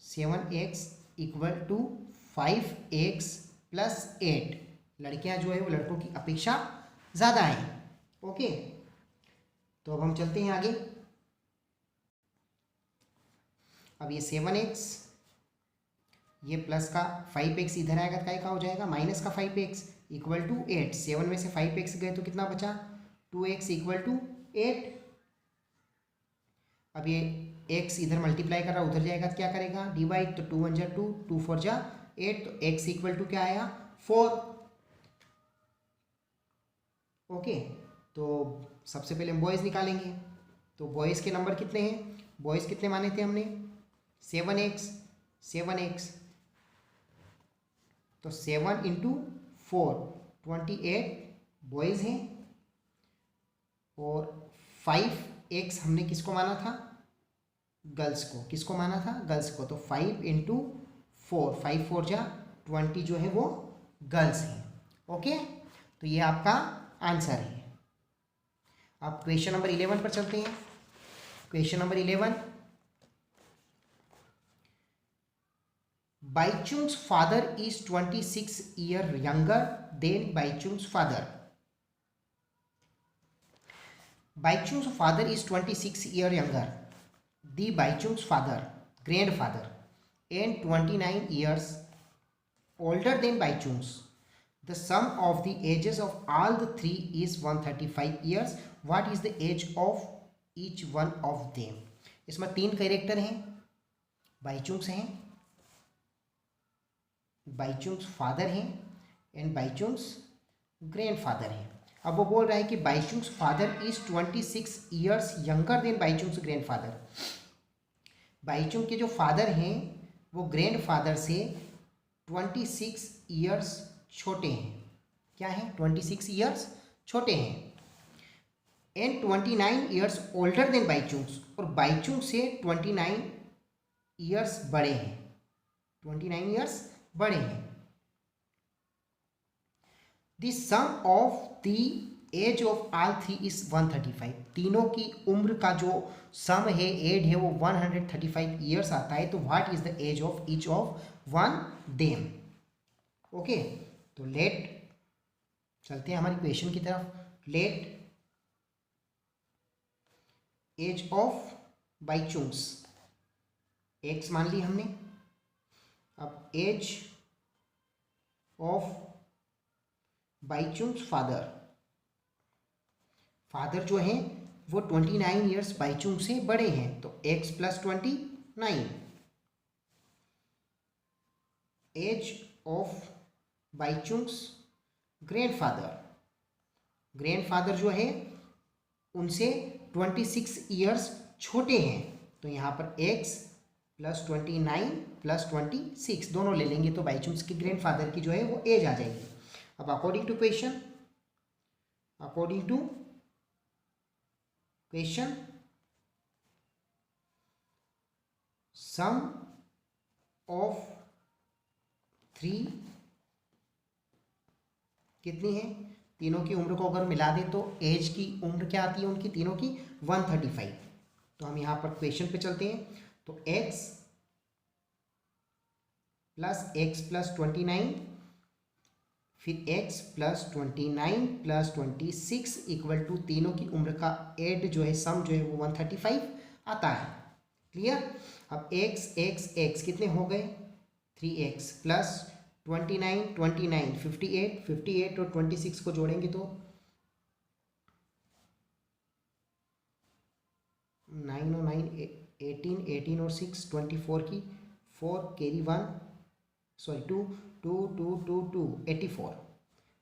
7x equal to 5x plus 8। लड़कियां जो है वो लड़कों की अपेक्षा ज़्यादा हैं। ओके, तो अब हम चलते हैं आगे। अब ये 7x, ये प्लस का 5x इधर आएगा तो का हो जाएगा माइनस का 5x इक्वल टू 8। 7 में से 5x गए तो कितना बचा 2x इक्वल टू 8। अब ये x इधर मल्टीप्लाई कर रहा है, उधर जाएगा तो क्या करेगा डिवाइड, तो 2 1 जा 2, 2 4 जा 8, तो x इक्वल टू क्या आया 4। ओके, तो सबसे पहले हम बॉयज़ निकालेंगे, तो बॉयज़ के नंबर कितने हैं, बॉयज़ कितने माने थे हमने 7x, तो 7 इंटू 4 28 बॉयज़ हैं, और 5x हमने किसको माना था गर्ल्स को, किसको माना था गर्ल्स को, तो 5 इंटू 4, 5 4 जा 20 जो है वो गर्ल्स हैं। ओके, तो ये आपका आंसर है। अब क्वेश्चन नंबर 11 पर चलते हैं। Question number 11, Baichung's father is 26 years younger than Baichung's father. Baichung's father is 26 years younger. The Baichung's father, grandfather, and 29 years older than Baichungs. The sum of the ages of all the three is 135 years. What is the age of each one of them? इसमें तीन character हैं, बाइचुंग्स हैं, Bhaichung's father हैं and Bhaichung's grandfather हैं. अब वो बोल रहा है कि Bhaichung's father is 26 years younger than Bhaichung's grandfather. Bhaichung के जो फादर हैं वो ग्रैंडफादर से 26 ईयर्स छोटे हैं. क्या हैं? 26 ईयर्स छोटे हैं. And 29 years older than Bhaichung's, और बाइचुंग से 29 ईयर्स बड़े हैं. 29 ईयर्स बड़े हैं. The sum of the age of all three is 135. तीनों की उम्र का जो सम है, एज है, वो 135 ईयर्स आता है. तो what is the age of each of one them? Okay, तो लेट चलते हैं हमारी क्वेश्चन की तरफ. Let age of Baichung's x मान ली हमने. अब age of Baichung's father, father जो हैं वो 29 ईयर्स बाइचुंग से बड़े हैं. तो x plus 29. Age of Bhaichung's grandfather, grandfather जो है उनसे 26 ईयर्स छोटे हैं. तो यहाँ पर x प्लस 29 प्लस 26 दोनों ले लेंगे तो बाइचुंग्स के ग्रैंडफादर की जो है वो एज आ जाएगी. अब according to question, sum of three कितनी है? तीनों की उम्र को अगर मिला दे तो एज की उम्र क्या आती है उनकी तीनों की? 135. तो हम यहाँ पर क्वेश्चन पे चलते हैं. तो x प्लस 29 फिर x plus 29 plus 26 equal to तीनों की उम्र का एड जो है, सम जो है वो 135 आता है. क्लियर? अब x कितने हो गए? 3x प्लस 29 58 और 26 को जोड़ेंगे तो 9 और 9 18 और 6 24 की 4 कैरी 1 सॉरी 2 84.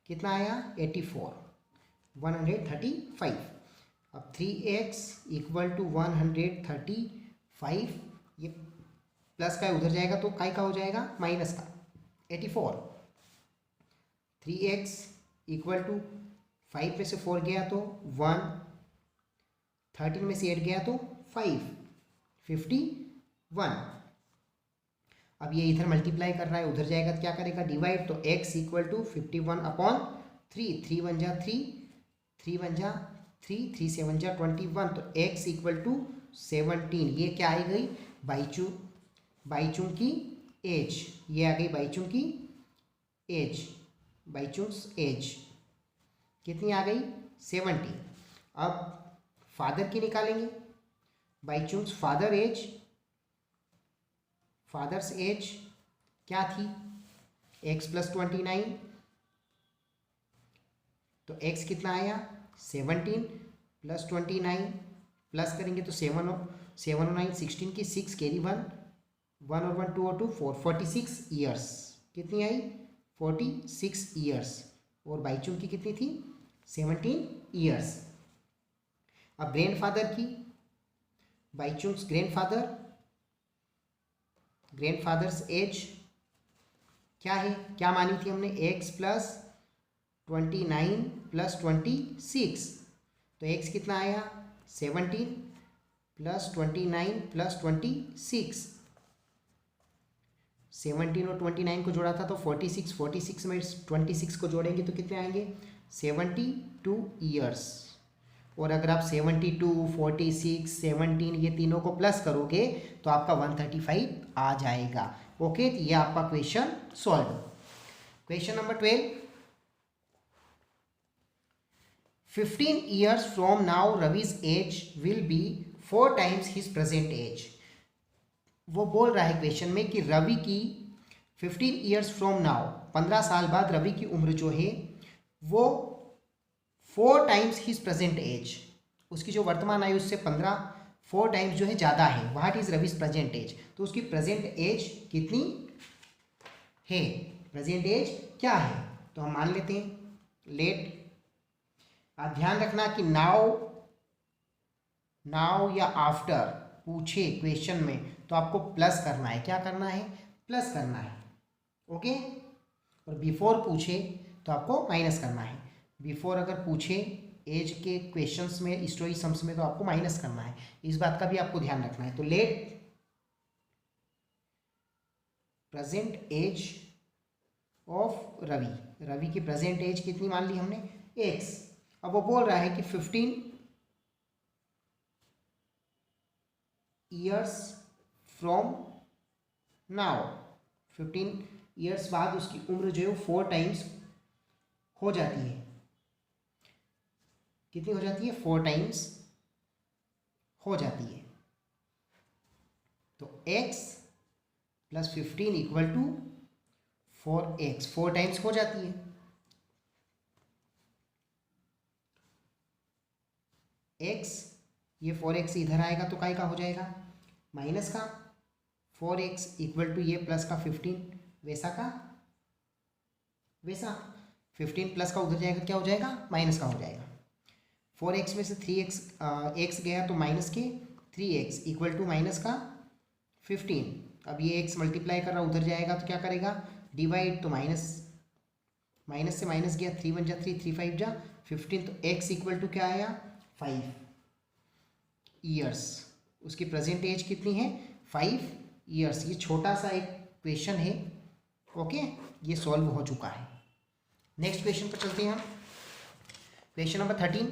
कितना आया? 84 135. अब 3x इक्वल टू 135. ये प्लस का उधर जाएगा तो काय का हो जाएगा? माइनस का. 84. 3x इक्वल टू 5 में से 4 गया तो 1, 13 में से 8 गया तो 5, 51. अब ये इधर मल्टीप्लाई कर रहा है, उधर जाएगा तो क्या करेगा? डिवाइड. तो x इक्वल टू 51/3. 3 1 जा 3, 3 1 जा 3, 3 7 जा 21. तो x इक्वल टू 17. ये क्या आई गई? बाइचुंग की एज. ये आ गई बाइचुंग की एज. बाइचुंग्स एज कितनी आ गई? 70. अब फादर की निकालेंगे. बाइचुंग्स फादर्स एज क्या थी? x plus 29. तो x कितना आया? 17 प्लस 29 प्लस करेंगे तो 7 और 9 16 की 6 कैरी 1 और 1 2 और 2 4 46 ईयर्स. कितनी आई? 46 ईयर्स. और बाइचुंग की कितनी थी? 17 ईयर्स. अब ग्रैंडफादर की, बाइचुंग्स ग्रैंडफादर्स एज क्या है? क्या मानी थी हमने? x plus 29 plus 26. तो x कितना आया? 17 प्लस 29 प्लस 26. 17 और 29 को जोड़ा था तो 46 में 26 को जोड़ेंगे तो कितने आएंगे? 72 ईयर्स. और अगर आप 72, 46, 17 ये तीनों को प्लस करोगे तो आपका 135 आ जाएगा. ओके, तो ये आपका question solve. Question number 12. 15 years from now Ravi's age will be 4 times his present age. वो बोल रहा है क्वेश्चन में कि रवि की 15 ईयर्स फ्रॉम नाउ, 15 साल बाद रवि की उम्र जो है वो 4 टाइम्स हिज प्रेजेंट एज, उसकी जो वर्तमान आयु उससे 4 टाइम्स जो है ज़्यादा है। व्हाट इज रविस प्रेजेंट एज, तो उसकी प्रेजेंट एज कितनी है, प्रेजेंट एज क्या है, तो हम मान लेते हैं लेट। ध्यान रखना कि नाउ या आफ्टर पूछे क्वेश्चन में तो आपको प्लस करना है, क्या करना है, प्लस करना है, ओके। और बिफोर पूछे तो आपको माइनस करना है। बिफोर अगर पूछे एज के क्वेश्चंस में, स्टोरी सम्स में, तो आपको माइनस करना है, इस बात का भी आपको ध्यान रखना है। तो let present age of Ravi की प्रेजेंट एज कितनी मान ली हमने, x। अब वो बोल रहा है कि 15 ईयर्स फ्रॉम नाउ, 15 ईयर्स बाद उसकी उम्र जो है 4 टाइम्स हो जाती है। कितनी हो जाती है, 4 टाइम्स हो जाती है। तो x plus 15 equal to 4x, 4 times हो जाती है। x, ये 4x इधर आएगा तो काय का हो जाएगा, माइनस का। 4x इक्वल टू ये प्लस का 15, वैसा का वैसा। 15 प्लस का उधर जाएगा, क्या हो जाएगा, माइनस का हो जाएगा। 4x में से 3x x गया तो माइनस के 3x इक्वल टू माइनस का 15। अब ये x मल्टीप्लाई कर रहा उधर जाएगा तो क्या करेगा, डिवाइड, तो माइनस से माइनस गया, 3 1 जा 3, 3 5 जा 15, तो x इक्वल टू क्या आया, 5 ईयर्स। उसकी प्रेजेंट एज कितनी है, 5 ईयर्स। ये छोटा सा एक क्वेश्चन है, ओके, ये सॉल्व हो चुका है। नेक्स्ट क्वेश्चन पर चलते हैं हम। Question number 13,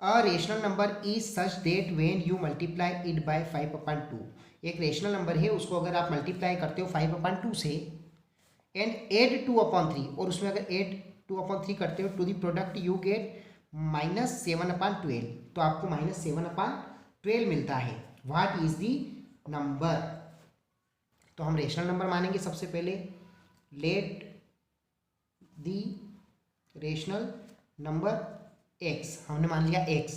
a rational number is such that when you multiply it by 5/2, एक रेशनल नंबर है, उसको अगर आप मल्टीप्लाई करते हो 5/2 से, एंड एड 2/3, और उसमें अगर एड 2/3 करते हो to the product you get -7/12, तो आपको -7/12 मिलता है। व्हाट इज दी नंबर, तो हम रेशनल नंबर मानेंगे सबसे पहले। Let the rational number x, हमने मान लिया x।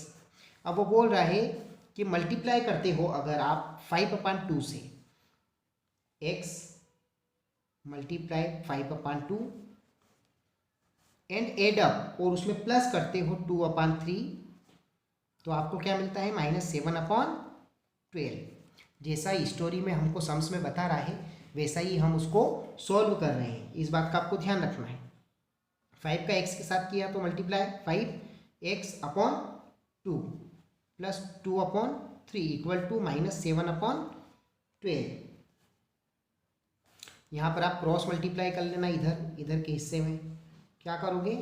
अब वो बोल रहा है कि मल्टीप्लाई करते हो अगर आप 5/2 से, x multiply 5/2 and add up, और उसमें प्लस करते हो 2/3, तो आपको क्या मिलता है, -7/12। जैसा स्टोरी में हमको सम्स में बता रहा है वैसा ही हम उसको सॉल्व कर रहे हैं, इस बात का आपको ध्यान रखना है। 5 का x के साथ किया तो multiply 5x/2 plus 2/3 equal to -7/12। यहाँ पर आप क्रॉस मल्टीप्लाई कर लेना, इधर के हिस्से में क्या करोगे,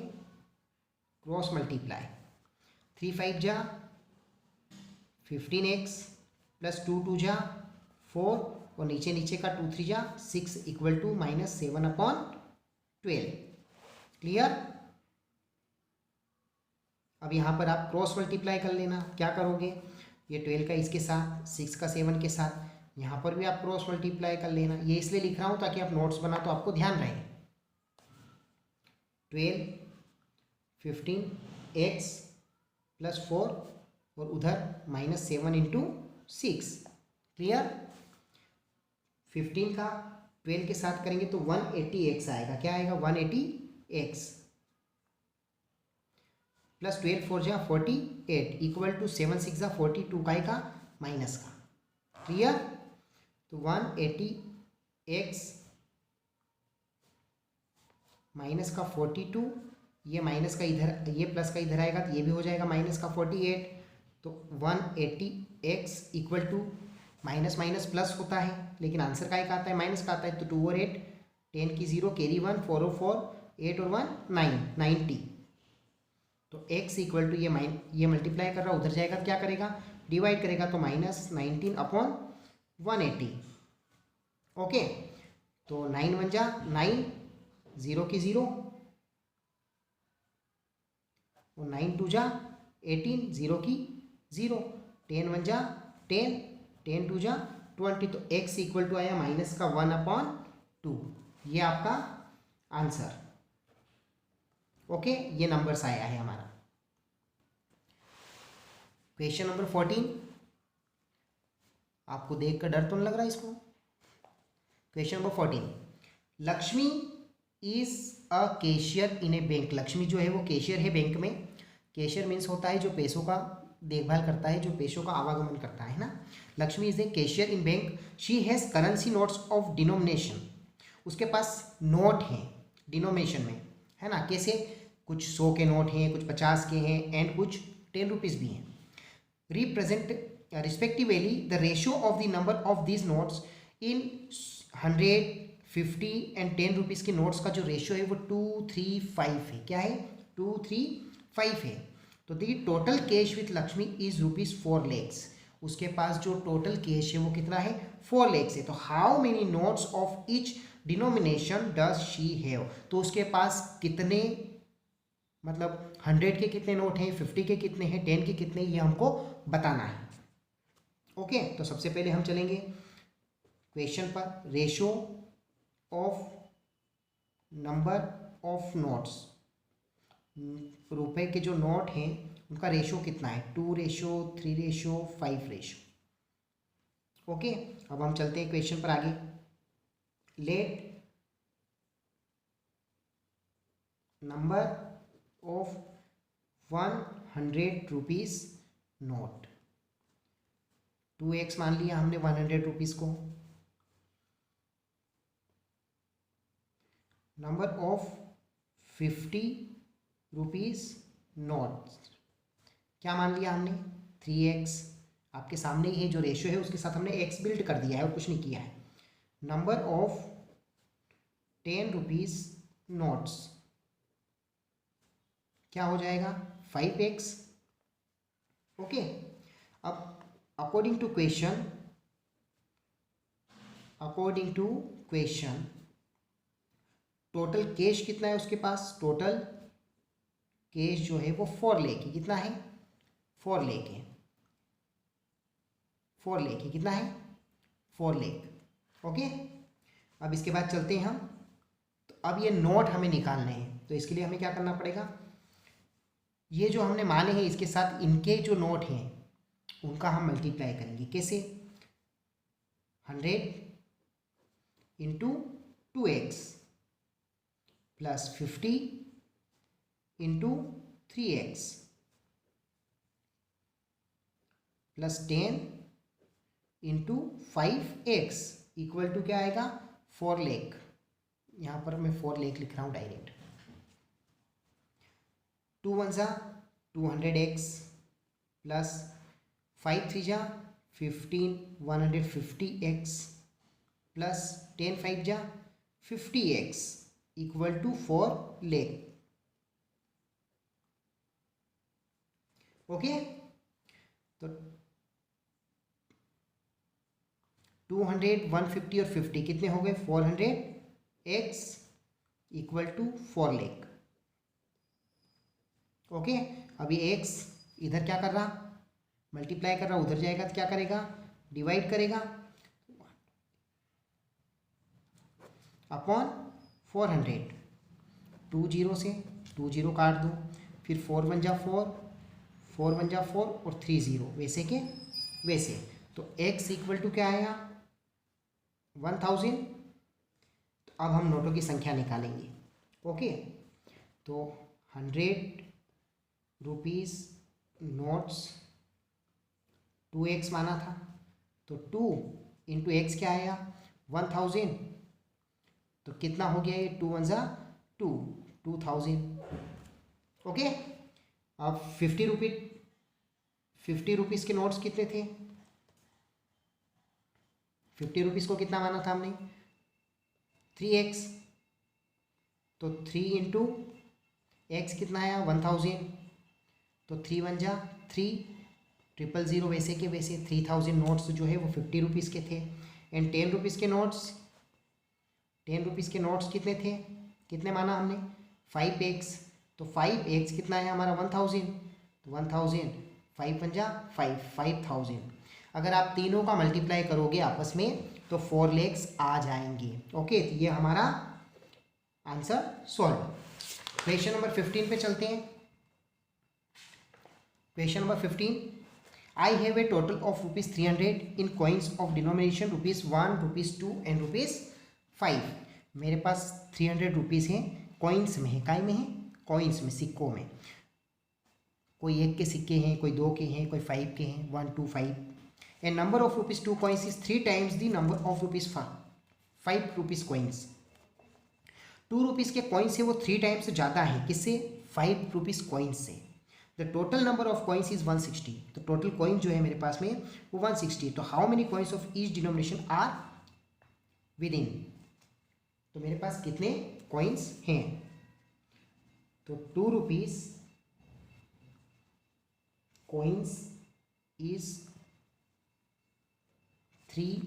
क्रॉस मल्टीप्लाई। 3 5 जा 15x प्लस 2 2 जा 4, और नीचे का 2 3 जा 6 इक्वल टू -7/12। क्लियर। अब यहाँ पर आप क्रॉस मल्टीप्लाई कर लेना, क्या करोगे, ये 12 का इसके साथ, 6 का 7 के साथ, यहाँ पर भी आप क्रॉस मल्टीप्लाई कर लेना। ये इसलिए लिख रहा हूँ ताकि आप नोट्स बना तो आपको ध्यान रहे। 12 15x प्लस 4, और उधर -7 × 6। क्लियर। 15 का 12 के साथ करेंगे तो 180x आएगा, क्या आएगा, 180x प्लस 12 4 जा 48 इक्वल टू 7 6 जा 42 का माइनस का। क्लियर। तो 180x माइनस का 42, ये माइनस का इधर, ये प्लस का इधर आएगा तो ये भी हो जाएगा माइनस का 48। तो 180x equal to minus minus plus होता है, लेकिन आंसर का एक आता है, माइनस का आता है। तो 2 और 8 10 की 0 कैरी 1 4 और 4 8 और 1 9 90। तो x इक्वल टू ये मल्टीप्लाई कर रहा उधर जाएगा तो क्या करेगा, डिवाइड करेगा, तो -19/180। ओके, तो 9 1 जा 9 0 की 0, और 9 2 जा 18 0 की 0, 10 1 जा 10 10 2 जा 20, तो x इक्वल टू आया माइनस का 1/2। ये आपका आंसर। ओके, ये नंबर्स आया है हमारा। क्वेश्चन नंबर 14, आपको देख कर डर तो नहीं लग रहा इसको? Question number 14, Lakshmi is a cashier in A bank. Lakshmi जो है वो कैशियर है बैंक में। कैशियर मीन्स होता है जो पैसों का देखभाल करता है, जो पैसों का आवागमन करता है ना। Lakshmi is a cashier in bank. She has currency notes of denomination. उसके पास नोट हैं डिनोमिनेशन में, है ना। कैसे? कुछ 100 के नोट हैं, कुछ 50 के हैं एंड कुछ 10 रुपीज़ भी हैं। Represent respectively the ratio of the number of these notes in 100, 50 and 10 rupees के नोट्स का जो रेशियो है वो 235 है। क्या है? 235 है। तो देखिए total cash with Lakshmi is ₹4 lakhs। उसके पास जो टोटल कैश है वो कितना है? 4 lakhs है। तो how many notes of each denomination does she have. तो उसके पास कितने, मतलब 100 के कितने नोट हैं, 50 के कितने हैं, 10 के कितने, ये हमको बताना है। ओके, तो सबसे पहले हम चलेंगे क्वेश्चन पर। Ratio of number of notes, रुपए के जो नोट हैं उनका रेशो कितना है? 2:3, 5:। ओके, अब हम चलते हैं क्वेश्चन पर आगे। Let number of 100 rupees note, 2x मान लिया हमने 100 रुपीज़ को। नंबर ऑफ 50 रुपीज़ नोट क्या मान लिया हमने? 3x। आपके सामने ही है जो रेशियो है उसके साथ हमने x बिल्ड कर दिया है और कुछ नहीं किया है। नंबर ऑफ 10 रुपीज़ नोट्स क्या हो जाएगा? 5x। ओके, अब according to question total cash कितना है उसके पास? टोटल कैश जो है वो 4 लाख है। कितना है? 4 लाख है। 4 लाख है। कितना है? 4 लाख। ओके, अब इसके बाद चलते हैं हम। तो अब ये नोट हमें निकालने हैं, तो इसके लिए हमें क्या करना पड़ेगा? ये जो हमने माने हैं इसके साथ इनके जो नोट हैं उनका हम मल्टीप्लाई करेंगे। कैसे? 100 into 2x plus 50 into 3x plus 10 into 5x equal to क्या आएगा? 4 लाख। यहाँ पर मैं 4 लाख लिख रहा हूँ डायरेक्ट। 2 1 जा 200x प्लस 5 3 जा 15 150x प्लस 10 5 जा 50x equal to 4 lakh. Okay, तो 200, 150 और 50 कितने हो गए? 400x equal to 4 lakh. Okay, अभी x इधर क्या कर रहा? मल्टीप्लाई कर रहा, उधर जाएगा तो क्या करेगा? डिवाइड करेगा अपॉन 400। 2 0 से 2 0 काट दो, फिर 4 1 जा 4, 4 1 जा 4 और 3 0 वैसे के वैसे। तो x इक्वल टू क्या आया? 1000। तो अब हम नोटों की संख्या निकालेंगे। ओके, तो 100 रुपीज़ नोट्स 2x माना था, तो 2 इंटू एक्स क्या आया? 1000। तो कितना हो गया ये? 2 1 जा 2, 2000। ओके, अब 50 रुपीज़ के नोट्स कितने थे? 50 रुपीज़ को कितना माना था हमने? 3x। तो 3 इंटू एक्स कितना आया? 1000। तो 3 1 जा 3, 000 वैसे के वैसे। 3000 नोट्स जो है वो 50 रुपीज़ के थे। एंड 10 रुपीज़ के नोट्स, 10 रुपीज़ के नोट्स कितने थे? कितने माना हमने? 5x। तो 5x कितना है हमारा? 1000। तो 1000 5 1 जा 5, 5000। अगर आप तीनों का मल्टीप्लाई करोगे आपस में तो 4 लेग्स आ जाएंगे। ओके, तो ये हमारा आंसर सॉल्व। क्वेश्चन नंबर 15 पे चलते हैं। Question number 15, I have a total of ₹300 in coins of denomination ₹1, ₹2 and ₹5। मेरे पास 300 रुपीज़ हैं, कॉइन्स में है, काय में है, कॉइन्स में, सिक्कों में। कोई 1 के सिक्के हैं, कोई 2 के हैं, कोई 5 के हैं, 1, 2, 5। And number of ₹2 coins is 3 times the number of ₹5 coins. ₹2 के कॉइन्स है वो 3 टाइम्स ज़्यादा है, किससे, ₹5 कॉइन्स से। The total number of coins is 160। तो टोटल कॉइन जो है मेरे पास में वो 160। तो how many coins of each denomination are within. तो मेरे पास कितने कॉइन्स हैं, तो ₹2 कॉइन्स इज 3,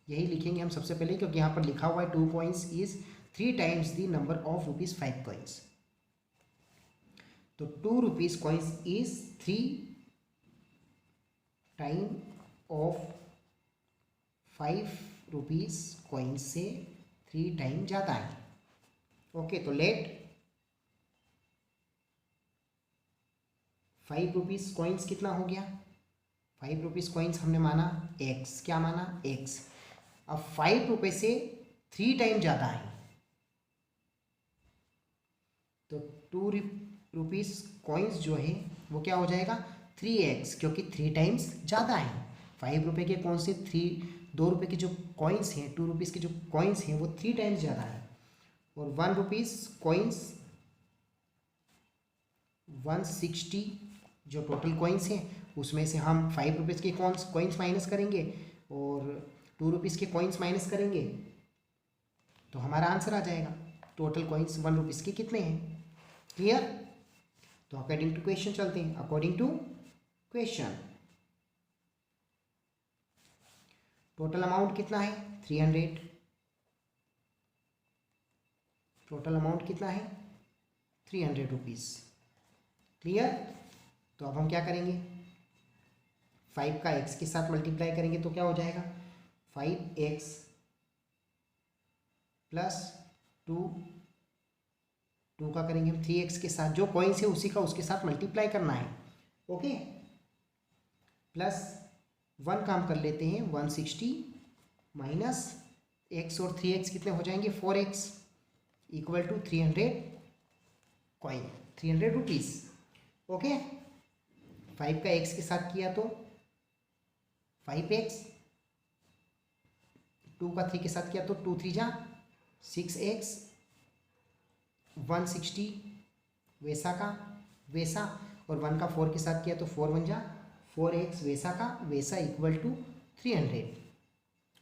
यही लिखेंगे हम सबसे पहले, क्योंकि यहाँ पर लिखा हुआ है 2 coins is 3 times the number of ₹5 coins. तो ₹2 coins is 3 time of ₹5 coins से 3 टाइम ज़्यादा है। ओके, तो लेट ₹5 कॉइन्स कितना हो गया, ₹5 कॉइन्स हमने माना x, क्या माना, x। अब ₹5 से 3 टाइम ज़्यादा है, तो ₹2 कॉइन्स जो है वो क्या हो जाएगा, 3x, क्योंकि 3 टाइम्स ज़्यादा है। ₹5 के कौन से ₹2 के जो कॉइन्स हैं, ₹2 के जो कॉइन्स हैं वो 3 टाइम्स ज़्यादा है। और ₹1 कॉइन्स 160 जो टोटल कॉइन्स हैं उसमें से हम ₹5 के कॉइन्स माइनस करेंगे और ₹2 के कॉइन्स माइनस करेंगे, तो हमारा आंसर आ जाएगा। टोटल कॉइन्स ₹1 के कितने हैं, क्लियर। तो अकॉर्डिंग टू क्वेश्चन चलते हैं। According to question total amount कितना है, 300। टोटल अमाउंट कितना है, ₹300, क्लियर। तो अब हम क्या करेंगे, 5 का x के साथ मल्टीप्लाई करेंगे तो क्या हो जाएगा, 5x प्लस 2 का करेंगे हम 3x के साथ, जो कॉइन्स है उसी का उसके साथ मल्टीप्लाई करना है। ओके, प्लस 1 का हम कर लेते हैं 160 माइनस x और 3x कितने हो जाएंगे, 4x equal to 300 coin, ₹300। Okay, 5 का x के साथ किया तो 5x, 2 का 3 के साथ किया तो 2 3 जा 6x, 160 वैसा का वैसा, और 1 का 4 के साथ किया तो 4 1 जा 4x वैसा का वैसा इक्वल टू 300,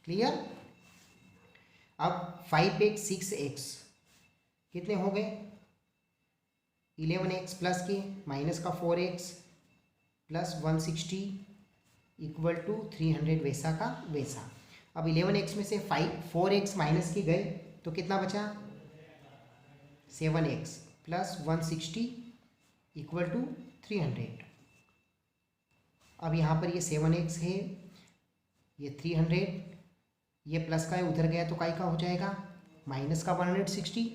क्लियर। अब 5x 6x कितने हो गए, 11x प्लस के माइनस का 4x प्लस 160 इक्वल टू 300 वैसा का वैसा। अब 11x में से 4x माइनस के गए तो कितना बचा, 7x प्लस 160 इक्वल टू 300। अब यहाँ पर ये 7x है, ये 300, ये प्लस का है उधर गया तो काय का हो जाएगा, माइनस का 160।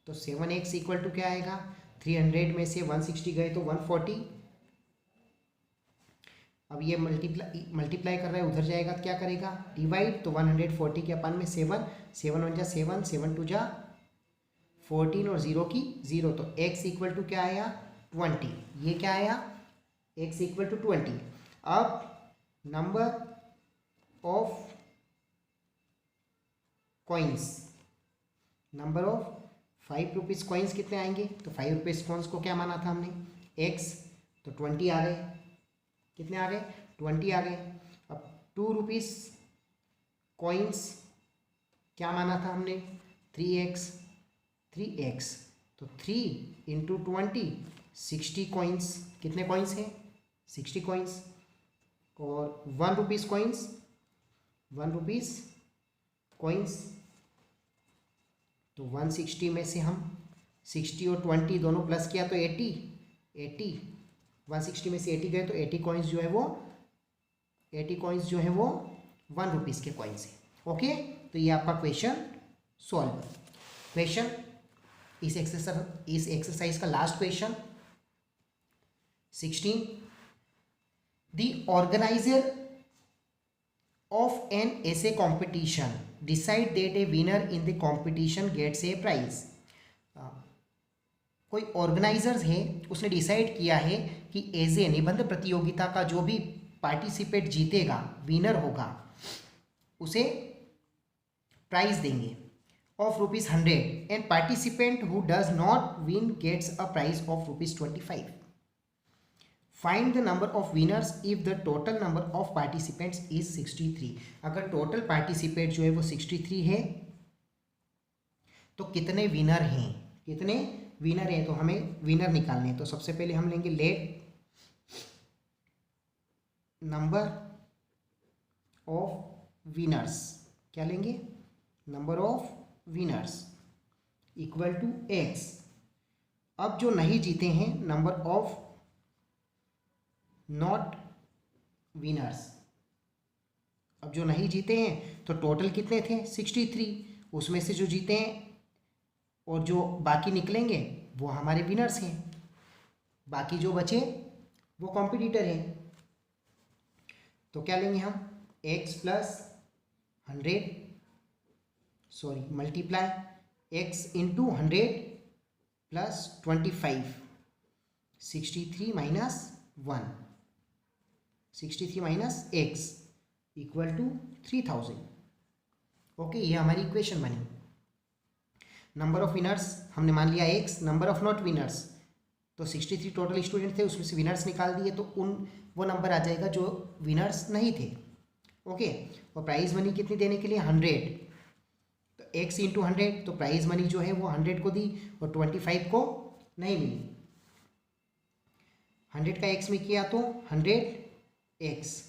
तो 7x इक्वल टू क्या आएगा, 300 में से 160 गए तो 140। अब ये मल्टीप्लाई कर रहा है उधर जाएगा तो क्या करेगा, डिवाइड, तो 140 के अपन में 7 7 1 जा 7 7 2 जा 14 और 0 की 0, तो x इक्वल टू क्या आया, 20। ये क्या आया, x इक्वल टू 20। अब number of coins, number of ₹5 coins कितने आएंगे, तो ₹5 कॉइन्स को क्या माना था हमने, x, तो 20 आ गए, कितने आ गए, 20 आ गए। अब ₹2 कॉइन्स क्या माना था हमने, 3x, तो 3 इंटू 20 60 कॉइन्स, कितने कॉइन्स हैं, 60 कॉइन्स। और ₹1 कॉइन्स, ₹1 कॉइन्स, तो 160 में से हम 60 और 20 दोनों प्लस किया तो 80, 160 में से 80 गए तो 80 कॉइन्स जो है वो 80 कॉइन्स जो है वो 1 रुपीज़ के कॉइन्स है। ओके, तो ये आपका क्वेश्चन सॉल्व। क्वेश्चन इस एक्सरसाइज का last question 16, the organiser of an essay competition decide that a winner in the competition gets a prize। कोई ऑर्गेनाइजर्स है, उसने डिसाइड किया है कि एजे निबंध प्रतियोगिता का जो भी पार्टिसिपेट जीतेगा, विनर होगा, उसे प्राइज देंगे of ₹100 and participant who does not win gets a prize of ₹25। Find the number of winners if the total number of participants is 63। अगर टोटल पार्टिसिपेट जो है वो 63 है तो कितने विनर हैं, कितने विनर हैं, तो हमें विनर निकालने हैं। तो सबसे पहले हम लेंगे लेट नंबर ऑफ विनर्स, क्या लेंगे, number of winners equal to x। अब जो नहीं जीते हैं, नंबर ऑफ नॉट विनर्स, अब जो नहीं जीते हैं तो टोटल कितने थे 63, उसमें से जो जीते हैं और जो बाकी निकलेंगे वो हमारे विनर्स हैं, बाकी जो बचे वो कॉम्पिटिटर हैं। तो क्या लेंगे हम, x plus 100 multiply x into 100 plus 25, 63 minus 1, 63 minus x equal to 3000। Okay, ये हमारी इक्वेशन बनी। नंबर ऑफ विनर्स हमने मान लिया x, number of not winners, तो 63 टोटल स्टूडेंट थे, उसमें से विनर्स निकाल दिए तो वो नंबर आ जाएगा जो विनर्स नहीं थे। ओके, और प्राइज मनी कितनी देने के लिए 100, तो x इंटू 100, तो प्राइज मनी जो है वो 100 को दी और 25 को नहीं मिली। 100 का x में किया तो 100x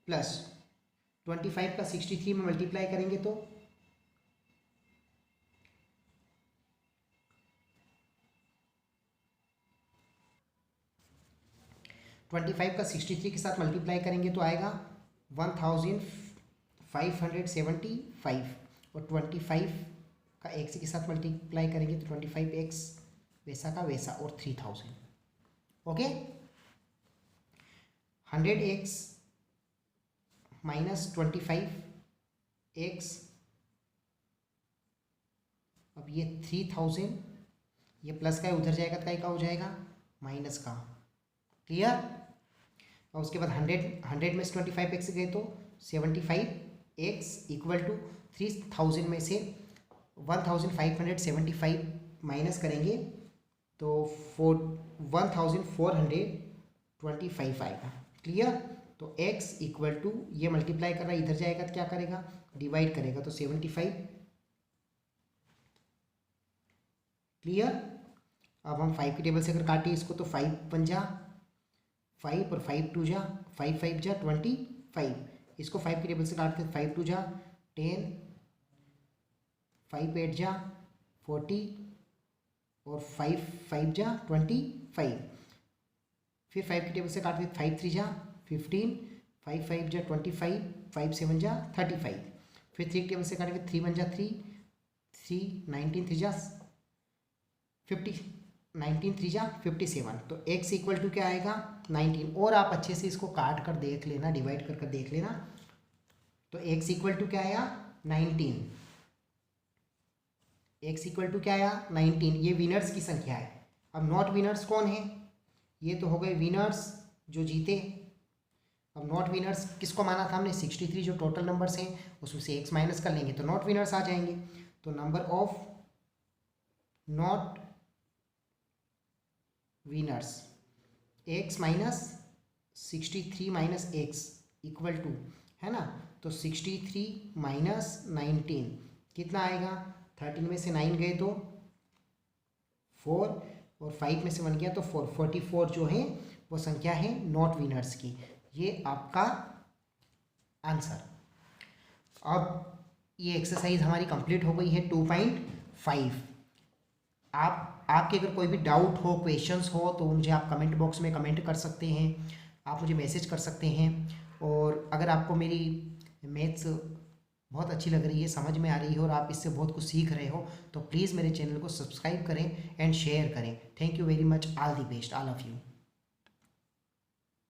प्लस 25 का 63 में मल्टीप्लाई करेंगे तो 25 का 63 के साथ मल्टीप्लाई करेंगे तो आएगा 1575 और 25 का x के साथ मल्टीप्लाई करेंगे तो 25x वैसा का वैसा और 3000। ओके, 100x माइनस 25x, अब ये 3000, ये प्लस का उधर जाएगा तो क्या हो जाएगा माइनस का। क्लियर। और उसके बाद 100 में से 25x गए तो 75x इक्वल टू 3000 में से 1575 माइनस करेंगे तो 1425 आएगा। क्लियर। तो x इक्वल टू ये मल्टीप्लाई करना, इधर जाएगा तो क्या करेगा डिवाइड करेगा तो 75। क्लियर। अब हम 5 की टेबल से अगर काटें इसको तो 5 1 जा 5 और 5 2 जा 5 5 जा 25, इसको 5 की टेबल से काटते 5 2 जा 10, 5 8 जा 40 और 5 5 जा 25, फिर 5 की टेबल से काटते 5 3 जा 15, 5 5 जा 25, 5 7 जा 35, फिर 3 की टेबल से काटेंगे 3 1 जा 3, 19 3 जा 50, 19 3 जा 57। तो x इक्वल टू क्या आएगा 19। और आप अच्छे से इसको काट कर देख लेना, डिवाइड कर देख लेना। तो x इक्वल टू क्या आया 19, x इक्वल टू क्या आया 19। ये विनर्स की संख्या है। अब नॉट विनर्स कौन है, ये तो हो गए विनर्स जो जीते। अब नॉट विनर्स किसको माना था हमने 63 जो टोटल नंबर्स हैं उसमें से x माइनस कर लेंगे तो नॉट विनर्स आ जाएंगे। तो number of not winners x minus 63 minus x equal to है ना, तो 63 माइनस 19 कितना आएगा 13 में से 9 गए तो 4 और 5 में से 1 गया तो 4, 44 जो है वो संख्या है नॉट विनर्स की। ये आपका आंसर। अब ये एक्सरसाइज हमारी कंप्लीट हो गई है 2.5। आपके अगर कोई भी डाउट हो, क्वेश्चंस हो तो मुझे आप कमेंट बॉक्स में कमेंट कर सकते हैं, आप मुझे मैसेज कर सकते हैं। और अगर आपको मेरी मैथ्स बहुत अच्छी लग रही है, समझ में आ रही है और आप इससे बहुत कुछ सीख रहे हो, तो प्लीज़ मेरे चैनल को सब्सक्राइब करें एंड शेयर करें। Thank you very much, all the best, all of you.